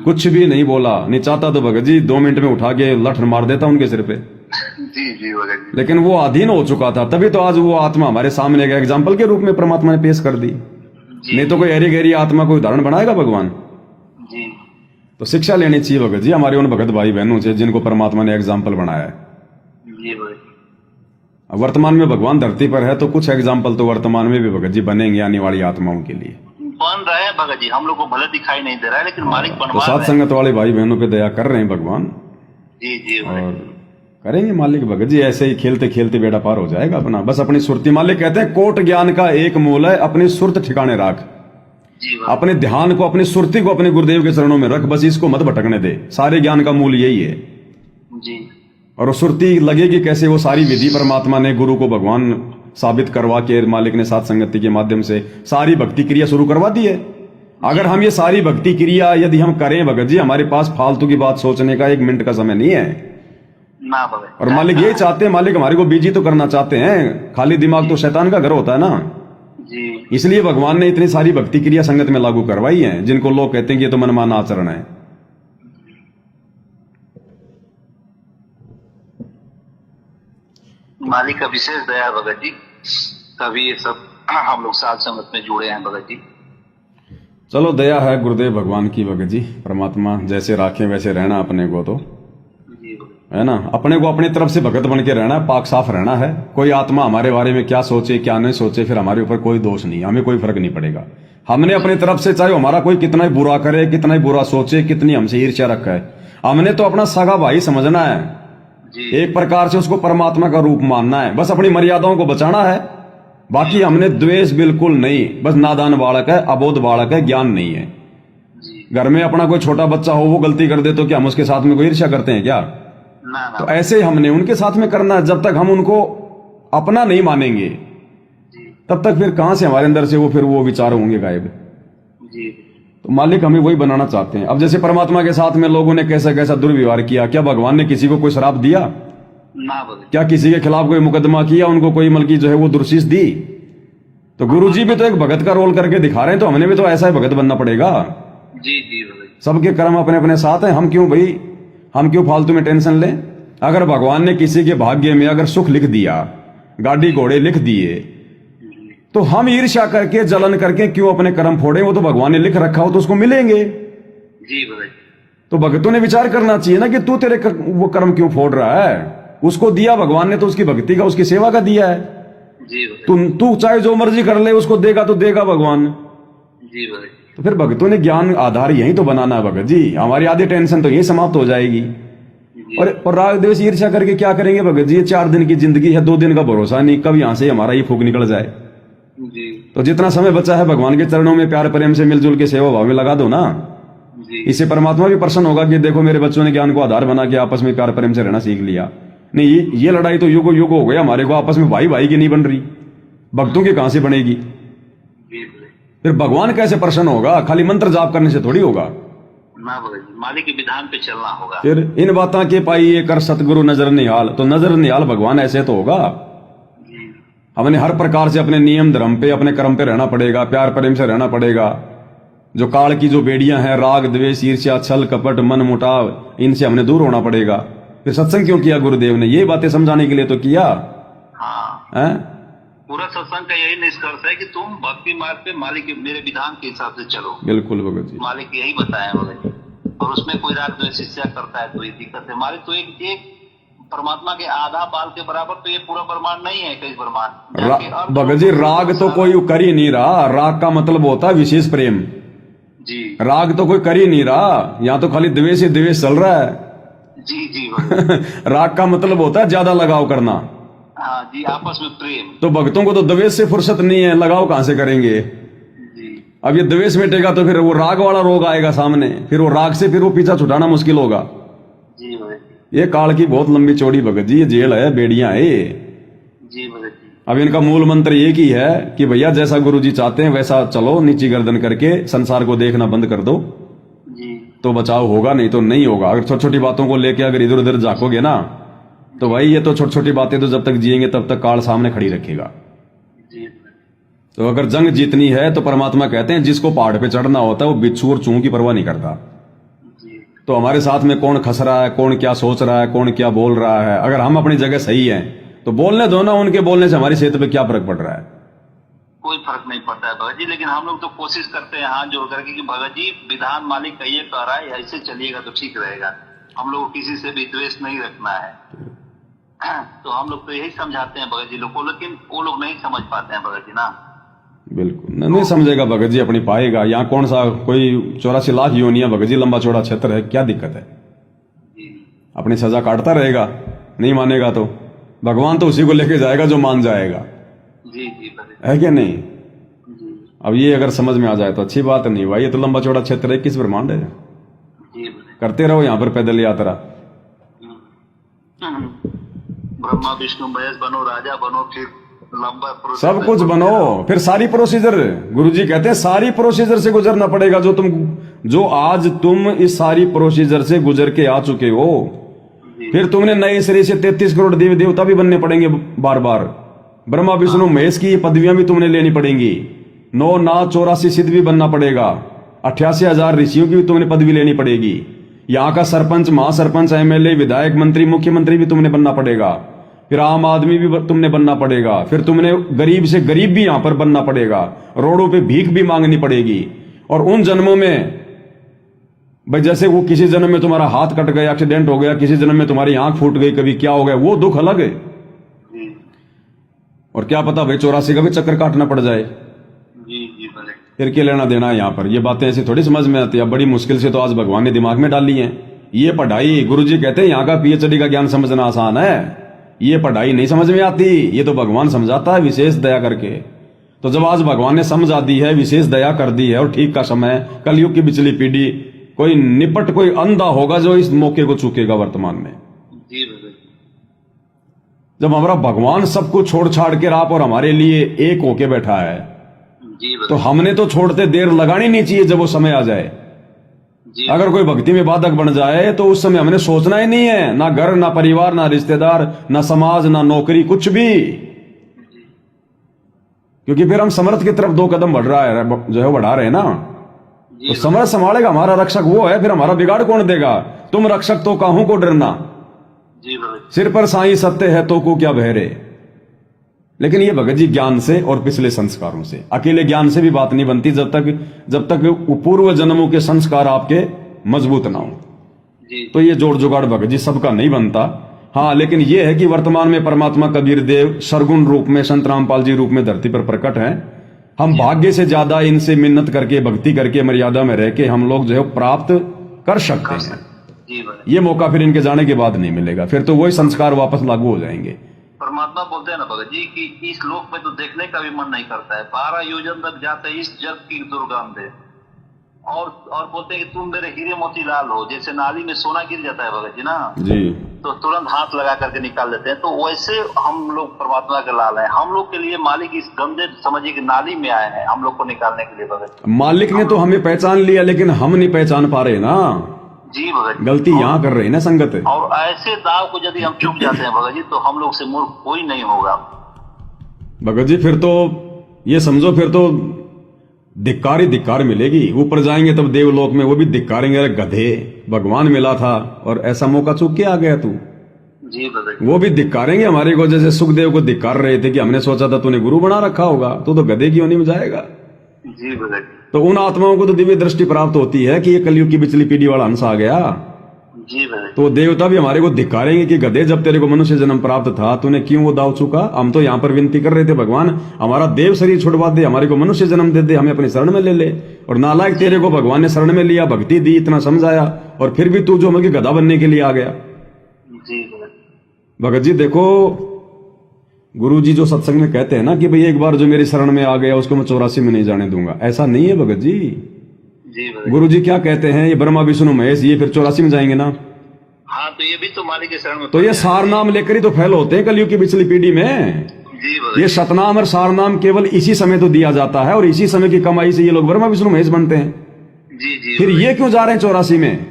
कुछ भी नहीं बोला। नहीं चाहता तो भगत जी 2 मिनट में उठा के लठ मार देता उनके सिर पे। जी जी भगत जी। लेकिन वो अधीन हो चुका था, तभी तो आज वो आत्मा हमारे सामने का एग्जाम्पल के रूप में परमात्मा ने पेश कर दी। नहीं तो कोई हरी गहरी आत्मा को उदाहरण बनाएगा भगवान? जी। तो शिक्षा लेनी चाहिए भगत जी हमारे उन भगत भाई बहनों से जिनको परमात्मा ने एग्जाम्पल बनाया है। जी भगत जी। वर्तमान में भगवान धरती पर है तो कुछ एग्जाम्पल तो वर्तमान में भी भगत जी बनेंगे आने वाली आत्माओं के लिए। बन रहे हैं भगत जी, हम लोग को भले दिखाई नहीं दे रहा है लेकिन मालिक तो बनवा साथ रहे संगत वाले भाई बहनों पे दया कर रहे हैं भगवान, जी जी भगत और करेंगे मालिक भगत जी। ऐसे ही खेलते खेलते बेड़ा पार हो जाएगा अपना। बस अपनी सुरती, मालिक कहते हैं कोट ज्ञान का एक मूल है, अपनी सुरत ठिकाने राख। जी भगत अपने ध्यान को, अपनी सुरती को अपने गुरुदेव के चरणों में रख, बस इसको मत भटकने दे। सारे ज्ञान का मूल यही है। जी। और वो सुरती लगेगी कैसे? वो सारी विधि परमात्मा ने, गुरु को भगवान साबित करवा के, मालिक ने साथ संगति के माध्यम से सारी भक्ति क्रिया शुरू करवा दी है। अगर हम ये सारी भक्ति क्रिया यदि हम करें भगत जी, हमारे पास फालतू की बात सोचने का 1 मिनट का समय नहीं है ना भगत। और मालिक यही चाहते हैं, मालिक हमारे को बिजी तो करना चाहते हैं। खाली दिमाग तो शैतान का घर होता है ना। जी। इसलिए भगवान ने इतनी सारी भक्ति क्रिया संगत में लागू करवाई है, जिनको लोग कहते हैं कि ये तो मनमाना आचरण है। मालिक का विशेष दया है भगत जी, तभी ये सब हम लोग साथ संगत में जुड़े हैं भगत जी। चलो दया है गुरुदेव भगवान की भगत जी। परमात्मा जैसे राखें वैसे रहना अपने को, तो जी भगत। है ना। अपने को अपनी तरफ से भगत बन के रहना है, पाक साफ रहना है। कोई आत्मा हमारे बारे में क्या सोचे क्या नहीं सोचे, फिर हमारे ऊपर कोई दोष नहीं, हमें कोई फर्क नहीं पड़ेगा। हमने अपनी तरफ से, चाहे हमारा कोई कितना ही बुरा करे, कितना ही बुरा सोचे, कितनी हमसे ईर्ष्या रखा है, हमने तो अपना सगा भाई समझना है। जी। एक प्रकार से उसको परमात्मा का रूप मानना है, बस अपनी मर्यादाओं को बचाना है। बाकी हमने द्वेष बिल्कुल नहीं, बस नादान बालक है, अबोध बालक है, ज्ञान नहीं है। जी। घर में अपना कोई छोटा बच्चा हो, वो गलती कर दे तो क्या हम उसके साथ में कोई ईर्ष्या करते हैं क्या? ना ना। तो ऐसे ही हमने उनके साथ में करना है। जब तक हम उनको अपना नहीं मानेंगे, जी तब तक फिर कहां से हमारे अंदर से वो विचार होंगे गायब। जी। तो मालिक हमें वही बनाना चाहते हैं। अब जैसे परमात्मा के साथ में लोगों ने कैसा कैसा दुर्व्यवहार किया, क्या भगवान ने किसी को कोई श्राप दिया? ना भगत। क्या किसी के खिलाफ कोई मुकदमा किया, उनको कोई मलकी जो है वो दुर्शीष दी? तो गुरुजी भी तो एक भगत का रोल करके दिखा रहे हैं, तो हमने भी तो ऐसा ही भगत बनना पड़ेगा। जी जी भगत। सबके कर्म अपने अपने साथ हैं, हम क्यों फालतू में टेंशन लें? अगर भगवान ने किसी के भाग्य में अगर सुख लिख दिया, गाड़ी घोड़े लिख दिए, तो हम ईर्ष्या करके जलन करके क्यों अपने कर्म फोड़े? वो तो भगवान ने लिख रखा हो तो उसको मिलेंगे। जी भगत। तो भक्तों ने विचार करना चाहिए ना कि तू तेरे वो कर्म क्यों फोड़ रहा है? उसको दिया भगवान ने तो उसकी भक्ति का, उसकी सेवा का दिया है। जी भगत। तू चाहे जो मर्जी कर ले, उसको देगा तो देगा भगवान। जी भगत। तो फिर भक्तों ने ज्ञान आधार यही तो बनाना है भगत जी। हमारी आधी टेंशन तो यही समाप्त हो जाएगी। और राग द्वेष ईर्ष्या करके क्या करेंगे भगत जी? 4 दिन की जिंदगी है, 2 दिन का भरोसा नहीं, कब यहां से हमारा ये फूक निकल जाए। जी। तो जितना समय बचा है भगवान के चरणों में प्यार प्रेम से मिलजुल के सेवा भाव में लगा दो ना। जी। इससे परमात्मा भी प्रसन्न होगा कि देखो मेरे बच्चों ने ज्ञान को आधार बना के आपस में प्यार प्रेम से रहना सीख लिया। नहीं, ये लड़ाई तो युग युग हो गया हमारे को, आपस में भाई भाई की नहीं बन रही, भक्तों की कहां से बनेगी? जी भगत। फिर भगवान कैसे प्रसन्न होगा? खाली मंत्र जाप करने से थोड़ी होगा। ना भगत जी, मालिक के विधान पे चलना होगा। फिर इन बातों के पाइए कर सतगुरु नजर निहाल, तो नजर निहाल भगवान ऐसे तो होगा। जी। हमने हर प्रकार से अपने नियम धर्म पे, अपने कर्म पे रहना पड़ेगा, प्यार प्रेम से रहना पड़ेगा। जो काल की जो बेड़ियां हैं, राग द्वेष ईर्ष्या छल कपट मन मुटाव, इनसे हमने दूर होना पड़ेगा। फिर सत्संग क्यों किया गुरुदेव ने? ये बातें समझाने के लिए तो किया हाँ। है। पूरा सत्संग का यही निष्कर्ष है कि तुम भक्ति मार्ग पे मालिक के मेरे विधान के हिसाब से चलो। बिल्कुल भगत जी। मालिक यही बताया भगत जी। और उसमें कोई राग द्वेष ईर्ष्या करता है तो ये दिक्कत है। मालिक तो एक परमात्मा के आधा बाल के बराबर, तो ये पूरा प्रमाण नहीं है कई प्रमाण। भगत जी राग तो कोई कर ही नहीं रहा। राग का मतलब होता है विशेष प्रेम। जी। राग तो कोई कर ही नहीं रहा, यहाँ तो खाली द्वेष ही द्वेष चल रहा है। जी जी भगत। राग का मतलब होता है ज्यादा लगाव करना। हाँ जी, आपस में प्रेम। तो भक्तों को तो द्वेष से फुर्सत नहीं है, लगाव कहां से करेंगे? जी। अब ये द्वेष मिटेगा तो फिर वो राग वाला रोग आएगा सामने, फिर वो राग से फिर वो पीछा छुटाना मुश्किल होगा। जी भगत। ये काल की बहुत लंबी चौड़ी भगत जी, ये जेल है, बेड़ियां है ये। जी भगत जी। अब इनका मूल मंत्र एक ही है कि भैया जैसा गुरु जी चाहते हैं वैसा चलो, नीची गर्दन करके संसार को देखना बंद कर दो, जी। तो बचाव होगा, नहीं तो नहीं होगा। अगर छोटी छोटी बातों को लेके अगर इधर उधर झाकोगे ना, तो भाई ये तो छोटी छोटी बातें तो जब तक जिएंगे तब तक काल सामने खड़ी रखेगा। जी। तो अगर जंग जीतनी है तो परमात्मा कहते हैं जिसको पहाड़ पे चढ़ना होता है वो बिच्छू और चूहों की परवाह नहीं करता। जी। तो हमारे साथ में कौन खस रहा है, कौन क्या सोच रहा है, कौन क्या बोल रहा है, अगर हम अपनी जगह सही हैं तो बोलने दो ना। उनके बोलने से हमारी सेहत पे क्या फर्क पड़ रहा है? कोई फर्क नहीं पड़ता है भगत जी। लेकिन हम लोग तो कोशिश करते हैं हाथ जोड़ करके कि भगत जी विधान मालिक का ये कह रहा है, ऐसे चलिएगा तो ठीक रहेगा। हम लोग को किसी से भी द्वेष नहीं रखना है। तो हम लोग तो यही समझाते हैं भगत जी लोग को, लेकिन वो लोग नहीं समझ पाते हैं भगत जी ना। बिल्कुल नहीं समझेगा भगत जी, अपनी पाएगा। यहाँ कौन सा कोई 84 लाख योनियां भगत जी, लंबा चौड़ा क्षेत्र है, क्या दिक्कत है? अपनी सजा काटता रहेगा, नहीं मानेगा तो भगवान तो उसी को लेके जाएगा जो मान जाएगा। जी जी है क्या नहीं? जी अब ये अगर समझ में आ जाए तो अच्छी बात नहीं भाई। ये तो लंबा चौड़ा क्षेत्र है, किस ब्रह्मांड है? जी करते रहो यहाँ पर पैदल यात्रा। ब्रह्मा विष्णु महेश बनो, राजा बनो, फिर लंबा सब कुछ बनो, फिर सारी प्रोसीजर गुरुजी कहते हैं सारी प्रोसीजर से गुजरना पड़ेगा। जो आज तुम इस सारी प्रोसीजर से गुजर के आ चुके हो, फिर तुमने नए सिरे से 33 करोड़ देवी देवता भी बनने पड़ेंगे बार बार। ब्रह्मा विष्णु महेश की पदवियां भी तुमने लेनी पड़ेंगी। 9 नाथ 84 सिद्ध भी बनना पड़ेगा। 88,000 ऋषियों की भी तुमने पदवी लेनी पड़ेगी। यहाँ का सरपंच, महासरपंच, एमएलए, विधायक, मंत्री, मुख्यमंत्री भी तुमने बनना पड़ेगा। फिर आम आदमी भी तुमने बनना पड़ेगा। फिर तुमने गरीब से गरीब भी यहां पर बनना पड़ेगा। रोडों पे भीख भी मांगनी पड़ेगी। और उन जन्मों में भाई, जैसे वो किसी जन्म में तुम्हारा हाथ कट गया, एक्सीडेंट हो गया, किसी जन्म में तुम्हारी आंख फूट गई, कभी क्या हो गया, वो दुख अलग है। और क्या पता भाई 84 का भी चक्कर काटना पड़ जाए। फिर क्या लेना देना है यहाँ पर? ये बातें ऐसी थोड़ी समझ में आती है। बड़ी मुश्किल से तो आज भगवान ने दिमाग में डाली है। ये पढ़ाई, गुरुजी कहते हैं यहाँ का पीएचडी का ज्ञान समझना आसान है, ये पढ़ाई नहीं समझ में आती। ये तो भगवान समझाता है विशेष दया करके। तो जब आज भगवान ने समझा दी है, विशेष दया कर दी है, और ठीक का समय, कलयुग की पिछली पीढ़ी, कोई निपट, कोई अंधा होगा जो इस मौके को चूकेगा वर्तमान में। जब हमारा भगवान सब कुछ छोड़ छाड़ के आप और हमारे लिए एक होके बैठा है, तो हमने तो छोड़ते देर लगानी नहीं चाहिए जब वो समय आ जाए। अगर कोई भक्ति में बाधक बन जाए तो उस समय हमने सोचना ही नहीं है, ना घर, ना परिवार, ना रिश्तेदार, ना समाज, ना नौकरी, कुछ भी। क्योंकि फिर हम समर्थ की तरफ 2 कदम बढ़ रहा है, जो है बढ़ा रहे हैं ना। तो समर्थ संभालेगा, हमारा रक्षक वो है, फिर हमारा बिगाड़ कौन देगा? तुम रक्षक तो काहू को डरना, सिर पर साईं सत्य है तो को क्या बहरे। लेकिन ये भगत जी ज्ञान से और पिछले संस्कारों से, अकेले ज्ञान से भी बात नहीं बनती जब तक पूर्व जन्मों के संस्कार आपके मजबूत ना हो। तो ये जोड़ जुगाड़ भगत जी सबका नहीं बनता। हाँ, लेकिन ये है कि वर्तमान में परमात्मा कबीर देव सरगुण रूप में, संत रामपाल जी रूप में धरती पर प्रकट हैं। हम भाग्य से ज्यादा इनसे मिन्नत करके, भक्ति करके, मर्यादा में रह के हम लोग जो है प्राप्त कर सकते हैं। ये मौका फिर इनके जाने के बाद नहीं मिलेगा, फिर तो वही संस्कार वापस लागू हो जाएंगे। परमात्मा बोलते हैं ना भगत जी कि इस लोक में तो देखने का भी मन नहीं करता है, 12 योजन तक जाते इस जग की दुर्गंध है। और बोलते हैं कि तुम मेरे हीरे मोती लाल हो। जैसे नाली में सोना गिर जाता है भगत जी ना, जी, तो तुरंत हाथ लगा करके निकाल देते हैं। तो वैसे हम लोग परमात्मा के लाल हैं। हम लोग के लिए मालिक इस गंदे समझिए कि नाली में आए हैं हम लोग को निकालने के लिए भगत जी। मालिक ने तो हमें पहचान लिया, लेकिन हम नहीं पहचान पा रहे ना। जी भगत जी, गलती यहाँ कर रहे हैं ना संगत। और ऐसे दाव को यदि हम चुक जाते हैं भगत जी, तो हम लोग से मूर्ख कोई नहीं होगा भगत जी। फिर तो ये समझो, फिर तो धिक्कार ही धिक्कार मिलेगी। ऊपर जाएंगे तब देवलोक में वो भी धिक्कारेंगे, अरे गधे, भगवान मिला था और ऐसा मौका चूक के आ गया तू। जी भगत जी, वो भी धिक्कारेंगे हमारे को, जैसे सुखदेव को धिक्कार रहे थे कि हमने सोचा था तूने गुरु बना रखा होगा, तू तो गधे की योनि में जाएगा। जी भगत जी। तो उन आत्माओं को तो दिव्य दृष्टि प्राप्त होती है कि ये कलयुग की पिछली पीढ़ी वाला हंस आ गया। जी भगत। तो देवता भी हमारे को धिक्कारेंगे कि गधे, जब तेरे को मनुष्य जन्म प्राप्त था तूने क्यों वो दाव चुका। हम तो यहाँ पर विनती कर रहे थे, भगवान हमारा देव शरीर छुड़वा दे, हमारे को मनुष्य जन्म दे दे, हमें अपनी शरण में ले ले। और नालायक तेरे को भगवान ने शरण में लिया, भक्ति दी, इतना समझाया, और फिर भी तू जो हमें गधा बनने के लिए आ गया। जी भगत जी देखो, गुरु जी जो सत्संग में कहते हैं ना कि भाई एक बार जो मेरी शरण में आ गया उसको मैं 84 में नहीं जाने दूंगा, ऐसा नहीं है भगत जी। गुरु जी क्या कहते हैं, ये ब्रह्मा विष्णु महेश ये फिर 84 में जाएंगे ना। हाँ, तो ये भी तो मालिक के शरण में, तो ये सार नाम लेकर ही तो फैल होते हैं कलयुग की पिछली पीढ़ी में। जी ये सतनाम और सार नाम केवल इसी समय तो दिया जाता है, और इसी समय की कमाई से ये लोग ब्रह्मा विष्णु महेश बनते हैं। जी जी। फिर ये क्यों जा रहे हैं 84 में?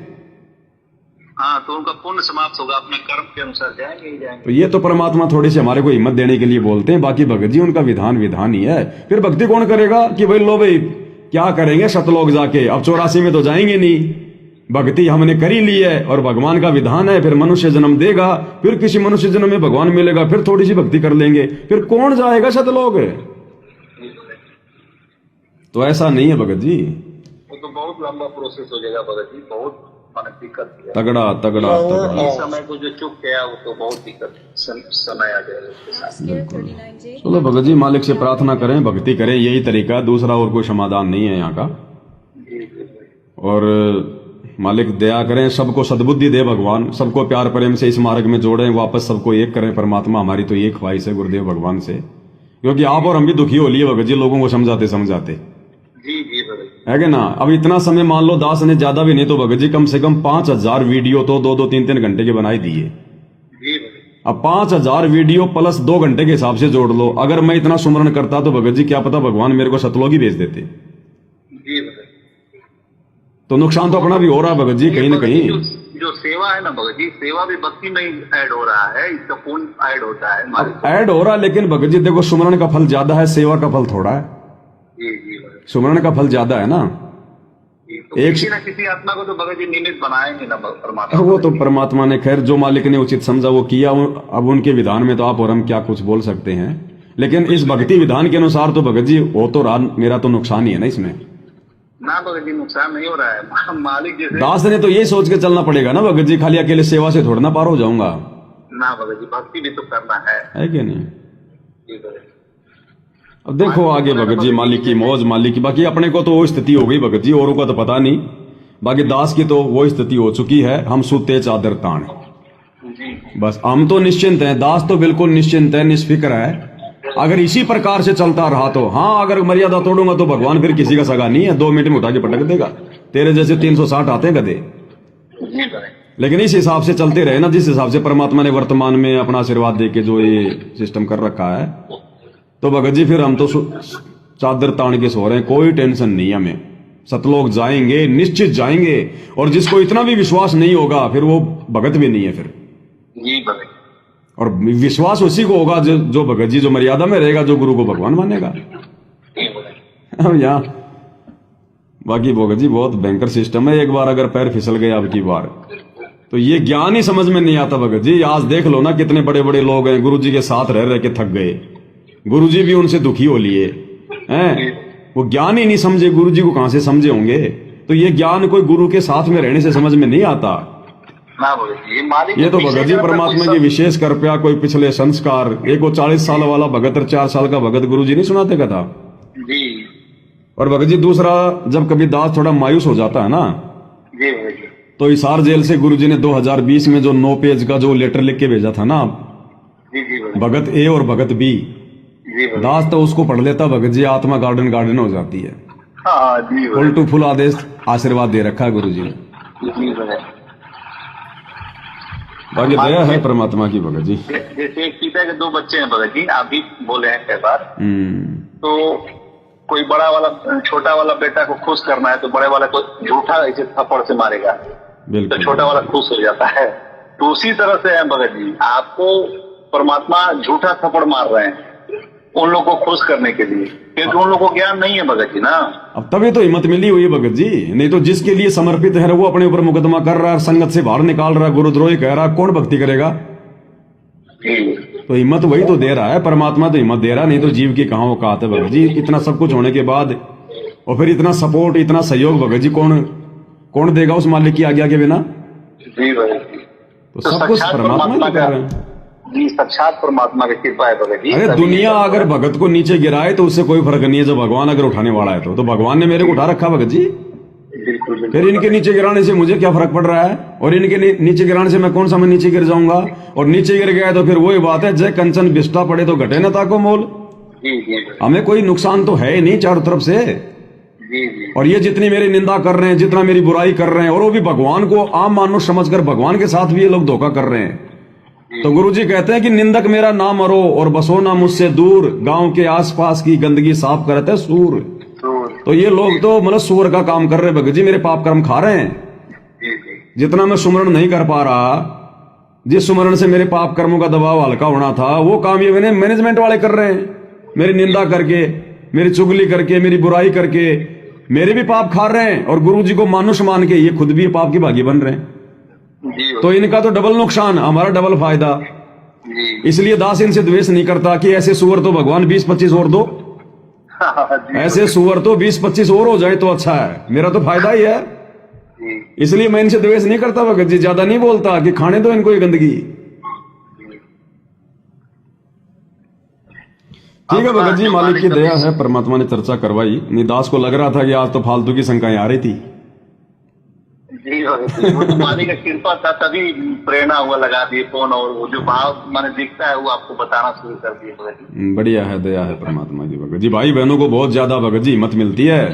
हाँ, तो उनका पुण्य समाप्त होगा, अपने कर्म के अनुसार जाएंगे ही जाएंगे। तो ये तो परमात्मा थोड़ी सी हमारे को हिम्मत देने के लिए बोलते हैं, बाकी भगत जी उनका विधान ही है। फिर भक्ति कौन करेगा कि भाई लो भाई क्या करेंगे सतलोक जाके, अब 84 में तो जाएंगे नहीं, भक्ति हमने करी ली है और भगवान का विधान है, फिर मनुष्य जन्म देगा, फिर किसी मनुष्य जन्म में भगवान मिलेगा, फिर थोड़ी सी भक्ति कर लेंगे, फिर कौन जाएगा सतलोक। तो ऐसा नहीं है भगत जी, वो तो बहुत लंबा प्रोसेस हो जाएगा भगत जी, बहुत माने दिक्कत है। तगड़ा तगड़ा तगड़ा। इस समय को जो चुप गया वो तो बहुत दिक्कत समय आ जाएगा उसके साथ। चलो भगत जी मालिक से प्रार्थना करें, भक्ति करें, यही तरीका है, दूसरा और कोई समाधान नहीं है यहाँ का। और मालिक दया करें, सबको सद्बुद्धि दे भगवान, सबको प्यार प्रेम से इस मार्ग में जोड़ें, वापस सबको एक करें परमात्मा। हमारी तो एक ख्वाहिश है गुरुदेव भगवान से, क्योंकि आप और हम भी दुखी हो लिए भगत जी लोगों को समझाते समझाते, जी जी भगत है कि ना। अब इतना समय मान लो दास ने ज्यादा भी नहीं तो भगत जी कम से कम 5000 वीडियो तो 2-3 घंटे के बनाई दिए। जी भगत। अब 5000 वीडियो प्लस 2 घंटे के हिसाब से जोड़ लो। अगर मैं इतना सुमरण करता तो भगत जी क्या पता भगवान मेरे को सतलोक ही भेज देते। जी भगत। तो नुकसान तो अपना भी हो रहा है भगत जी कहीं ना कहीं। जो सेवा है ना भगत जी, सेवा भी भक्ति में ही ऐड हो रहा है, इसका पुण्य ऐड होता है हमारे को। ऐड हो रहा है, लेकिन भगत जी देखो सुमरण का फल ज्यादा है, सेवा का फल थोड़ा है। जी जी भगत। सुमरण का फल ज्यादा है ना। तो किसी न किसी आत्मा को तो भगत जी निमित्त बनाएंगे ना परमात्मा। वो तो परमात्मा ने खैर जो मालिक ने उचित समझा वो किया। अब उनके विधान में तो आप और हम क्या कुछ बोल सकते हैं, लेकिन इस भक्ति विधान के अनुसार तो भगत जी वो तो मेरा तो नुकसान ही है ना इसमें। ना भगत जी नुकसान नहीं हो रहा है, मालिक जैसे दास ने तो ये सोच के चलना पड़ेगा ना भगत जी, खाली अकेले सेवा से थोड़ा ना पार हो जाऊंगा ना भगत जी, भक्ति भी तो करना है कि नहीं। जी भगत। अब देखो आगे भगत जी मालिक की मौज, मालिक की। बाकी अपने को तो वो स्थिति हो गई भगत जी, औरों का तो पता नहीं। बाकी दास की तो वो स्थिति हो चुकी है, हम सूते चादर तान। बस हम तो निश्चिंत हैं, दास तो बिल्कुल निश्चिंत है, निष्फिक्र है। अगर इसी प्रकार से चलता रहा तो हाँ, अगर मर्यादा तोड़ूंगा तो भगवान फिर किसी का सगा नहीं है, 2 मिनट में उठा के पटक देगा। तेरे जैसे 360 आते हैं गधे। लेकिन इस हिसाब से चलते रहे ना, जिस हिसाब से परमात्मा ने वर्तमान में अपना आशीर्वाद दे के जो ये सिस्टम कर रखा है, तो भगत जी फिर हम तो चादर तान के सो रहे हैं, कोई टेंशन नहीं है हमें। सतलोक जाएंगे, निश्चित जाएंगे। और जिसको इतना भी विश्वास नहीं होगा फिर वो भगत भी नहीं है फिर। जी भगत। और विश्वास उसी को होगा जो भगत जी जो मर्यादा में रहेगा, जो गुरु को भगवान मानेगा। अब यहाँ बाकी भगत जी बहुत भयंकर सिस्टम है। एक बार अगर पैर फिसल गया अब की बार तो ये ज्ञान ही समझ में नहीं आता भगत जी। आज देख लो ना कितने बड़े बड़े लोग हैं, गुरु जी के साथ रह रह के थक गए, गुरु जी भी उनसे दुखी हो लिए हैं। वो ज्ञान ही नहीं समझे, गुरु जी को कहां से समझे होंगे। तो ये ज्ञान कोई गुरु के साथ में रहने से समझ में नहीं आता। ये तो भगत जी परमात्मा की विशेष कृपया, कोई पिछले संस्कार। एक वो 40 साल वाला भगत और 4 साल का भगत गुरु जी नहीं सुनाते कथा जी। और भगत जी दूसरा, जब कभी दास थोड़ा मायूस हो जाता है ना जी तो हिसार जेल से गुरु जी ने 2020 में जो 9 पेज का जो लेटर लिख के भेजा था ना, भगत ए और भगत बी, दास तो उसको पढ़ लेता भगत जी, आत्मा गार्डन गार्डन हो जाती है। फुल टू फुल आदेश आशीर्वाद दे रखा है गुरु जी ने। बाकी दया है परमात्मा की भगत जी। जैसे एक पिता के 2 बच्चे हैं भगत जी, आप भी बोले हैं कई बार। तो कोई बड़ा वाला छोटा वाला बेटा को खुश करना है तो बड़े वाला को झूठा ऐसे थप्पड़ से मारेगा, तो छोटा वाला खुश हो जाता है। तो उसी तरह से है भगत जी, आपको परमात्मा झूठा थप्पड़ मार रहे हैं उन लोगों को खुश करने के लिए, क्योंकि उन लोगों को ज्ञान नहीं है भगत जी ना। अब तभी तो हिम्मत मिली हुई है भगत जी, नहीं तो जिसके लिए समर्पित है वो अपने ऊपर मुकदमा कर रहा है, संगत से बाहर निकाल रहा है, गुरुद्रोही कह रहा है, कौन भक्ति करेगा। तो हिम्मत वही तो दे रहा है, परमात्मा तो हिम्मत दे रहा है, नहीं तो जीव की कहां औकात है भगत जी। इतना सब कुछ होने के बाद और फिर इतना सपोर्ट, इतना सहयोग भगत जी कौन देगा उस मालिक की आज्ञा के बिना। तो सब कुछ परमात्मा कर रहे हैं जी, साक्षात परमात्मा की कृपा है भगत जी। अरे दुनिया अगर भगत को नीचे गिराए तो उससे कोई फर्क नहीं है, जब भगवान अगर उठाने वाला है तो भगवान ने मेरे को उठा रखा भगत जी। फिर इनके नीचे गिराने से मुझे क्या फर्क पड़ रहा है, और इनके नीचे गिराने से मैं कौन सा मैं नीचे गिर जाऊंगा। और नीचे गिर गया तो फिर वही बात है, जय कंचन बिस्टा पड़े तो घटे न ताको मोल। हमें कोई नुकसान तो है ही नहीं चारों तरफ से। और ये जितनी मेरी निंदा कर रहे हैं, जितना मेरी बुराई कर रहे हैं, और वो भी भगवान को आम मानुष समझकर भगवान के साथ भी ये लोग धोखा कर रहे हैं। तो गुरुजी कहते हैं कि निंदक मेरा ना मरो और बसो ना मुझसे दूर, गांव के आसपास की गंदगी साफ करते सूर। तो ये लोग तो मतलब सूर का काम कर रहे भगत जी, मेरे पाप कर्म खा रहे हैं। जितना मैं सुमरण नहीं कर पा रहा, जिस सुमरण से मेरे पाप कर्मों का दबाव हल्का होना था, वो काम ये मैंने मैनेजमेंट वाले कर रहे हैं। मेरी निंदा करके, मेरी चुगली करके, मेरी बुराई करके मेरे भी पाप खा रहे हैं, और गुरु जी को मानुष मान के ये खुद भी पाप की भागी बन रहे हैं। तो इनका तो डबल नुकसान, हमारा डबल फायदा। इसलिए दास इनसे द्वेष नहीं करता कि ऐसे सुअर तो भगवान 20-25 और दो, ऐसे सुअर तो 20-25 और हो जाए तो अच्छा है, मेरा तो फायदा ही है। इसलिए मैं इनसे द्वेष नहीं करता भगत जी, ज्यादा नहीं बोलता कि खाने दो इनको ये गंदगी। ठीक है भगत जी, मालिक की दया है, परमात्मा ने चर्चा करवाई। निदास को लग रहा था कि आज तो फालतू की शंकाएं आ रही थी। जी वो तो मालिक का कृपा था, तभी प्रेरणा हुआ लगा दिए फोन, और वो जो भाव मैंने दिखता है वो आपको बताना शुरू कर दिए भगत जी। बढ़िया है, दया है परमात्मा की भगत जी। भाई बहनों को बहुत ज्यादा भगत जी हिम्मत मिलती है।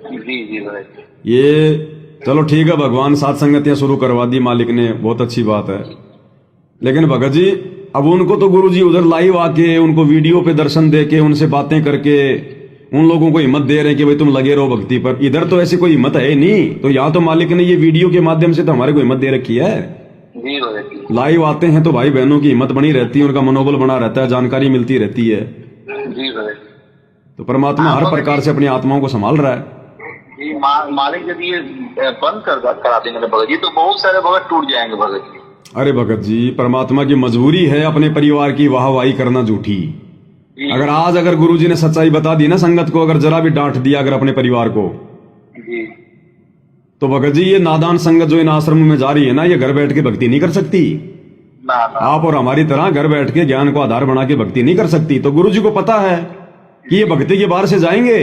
जी भगत जी। ये चलो ठीक है, भगवान सात संगतियां शुरू करवा दी मालिक ने, बहुत अच्छी बात है। लेकिन भगत जी अब उनको तो गुरु जी उधर लाइव आके उनको वीडियो पे दर्शन दे के उनसे बातें करके उन लोगों को हिम्मत दे रहे हैं कि भाई तुम लगे रहो भक्ति पर। इधर तो ऐसी कोई हिम्मत है नहीं, तो यहाँ तो मालिक ने ये वीडियो के माध्यम से तो हमारे को हिम्मत दे रखी है। लाइव आते हैं तो भाई बहनों की हिम्मत बनी रहती है, उनका मनोबल बना रहता है, जानकारी मिलती रहती है। तो परमात्मा हर प्रकार से अपनी आत्माओं को संभाल रहा है। जी मालिक यदि ये बंद करा देंगे ना भगत जी, तो बहुत सारे भगत टूट जाएंगे भगत जी। अरे भगत जी, परमात्मा की मजबूरी है अपने परिवार की वाहवाही करना झूठी। अगर गुरुजी ने सच्चाई बता दी ना संगत को, अगर जरा भी डांट दिया अगर अपने परिवार को, तो भगत जी ये नादान संगत जो इन आश्रम में जा रही है ना, ये घर बैठ के भक्ति नहीं कर सकती। आप और हमारी तरह घर बैठ के ज्ञान को आधार बना के भक्ति नहीं कर सकती। तो गुरुजी को पता है कि ये भक्ति के बाहर से जाएंगे,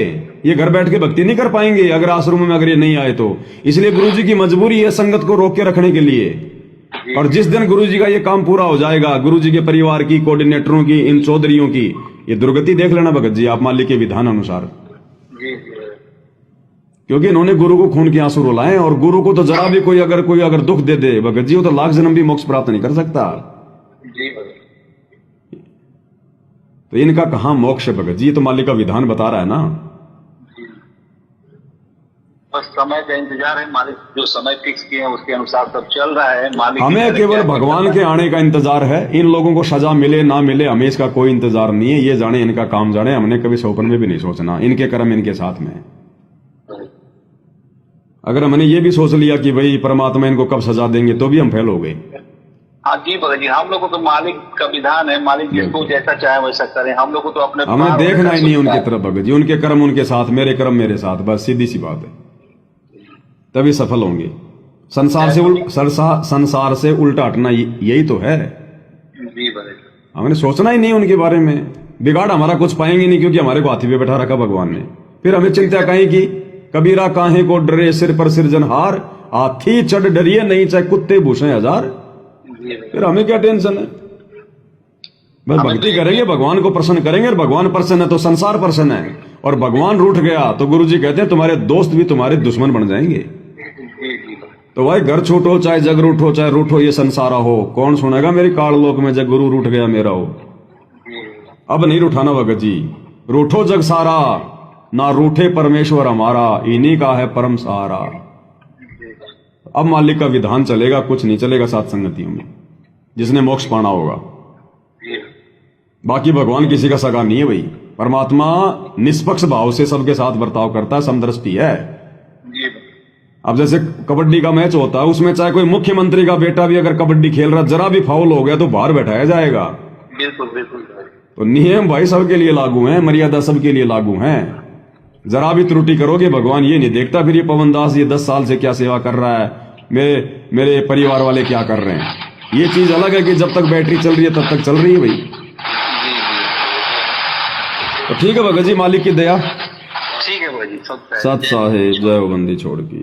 ये घर बैठ के भक्ति नहीं कर पाएंगे अगर आश्रम में अगर ये नहीं आए तो। इसलिए गुरुजी की मजबूरी है संगत को रोक के रखने के लिए। और जिस दिन गुरुजी का ये काम पूरा हो जाएगा, गुरुजी के परिवार की, कोऑर्डिनेटरों की, इन चौधरियों की, ये दुर्गति देख लेना भगत जी आप मालिक के विधान अनुसार। क्योंकि इन्होंने गुरु को खून के आंसू रुलाए, और गुरु को तो जरा भी कोई अगर दुख दे दे भगत जी, वो तो लाख जन्म भी मोक्ष प्राप्त नहीं कर सकता। तो इनका कहां मोक्ष है भगत जी, ये तो मालिक का विधान बता रहा है ना। बस समय का इंतजार है, मालिक जो समय फिक्स किए हैं उसके अनुसार सब चल रहा है। मालिक हमें केवल भगवान के आने का इंतजार है। इन लोगों को सजा मिले ना मिले हमें इसका कोई इंतजार नहीं है। ये जाने इनका काम जाने, हमने कभी सपन में भी नहीं सोचना। इनके कर्म इनके साथ में। अगर हमने ये भी सोच लिया कि भाई परमात्मा इनको कब सजा देंगे, तो भी हम फेल हो गए। हाँ जी भगत जी, हम लोग को तो मालिक का विधान है, मालिक जिसको जैसा चाहे वैसा करें। हम लोग को तो अपने हमें देखना ही नहीं उनकी तरफ भगत जी। उनके कर्म उनके साथ, मेरे कर्म मेरे साथ, बस सीधी सी बात है। तभी सफल होंगे। संसार से उल्टा हटना यही तो है। हमने सोचना ही नहीं उनके बारे में। बिगाड़ हमारा कुछ पाएंगे नहीं, क्योंकि हमारे को हाथी पे बैठा रखा भगवान ने। फिर हमें चिंता कहीं की, कबीरा काहे को डरे सिर पर सिरजनहार, हाथी चढ़ डरिए नहीं चाहे कुत्ते भूसे हजार। फिर हमें क्या टेंशन है, बस भक्ति करेंगे, भगवान को प्रसन्न करेंगे। और भगवान प्रसन्न है तो संसार प्रसन्न है, और भगवान रूठ गया तो गुरुजी कहते हैं तुम्हारे दोस्त भी तुम्हारे दुश्मन बन जाएंगे। तो भाई घर छूटो चाहे जग रूठो, चाहे रूठो ये संसारा हो, कौन सुनेगा मेरी काल लोक में जब गुरु रूठ गया मेरा हो। अब नहीं रूठाना भगत जी, रूठो जग सारा ना रूठे परमेश्वर हमारा, इन्हीं का है परम सहारा। अब मालिक का विधान चलेगा, कुछ नहीं चलेगा सात संगतियों में, जिसने मोक्ष पाना होगा। बाकी भगवान किसी का सगा नहीं है भाई। परमात्मा निष्पक्ष भाव से सबके साथ बर्ताव करता है, समदृष्टि है। अब जैसे कबड्डी का मैच होता है, उसमें चाहे कोई मुख्यमंत्री का बेटा भी अगर कबड्डी खेल रहा, जरा भी फाउल हो गया तो बाहर बैठाया जाएगा। बिल्कुल बिल्कुल। तो नियम भाई सबके लिए लागू हैं, मर्यादा सबके लिए लागू हैं। जरा भी त्रुटि करोगे भगवान ये नहीं देखता फिर ये पवन दास ये 10 साल से क्या सेवा कर रहा है, मेरे परिवार वाले क्या कर रहे हैं। ये चीज अलग है कि जब तक बैटरी चल रही है तब तक चल रही है भाई। तो ठीक है भगत जी, मालिक की दया। ठीक है भगत जी, सत साहेब जय बंदी छोड़ की।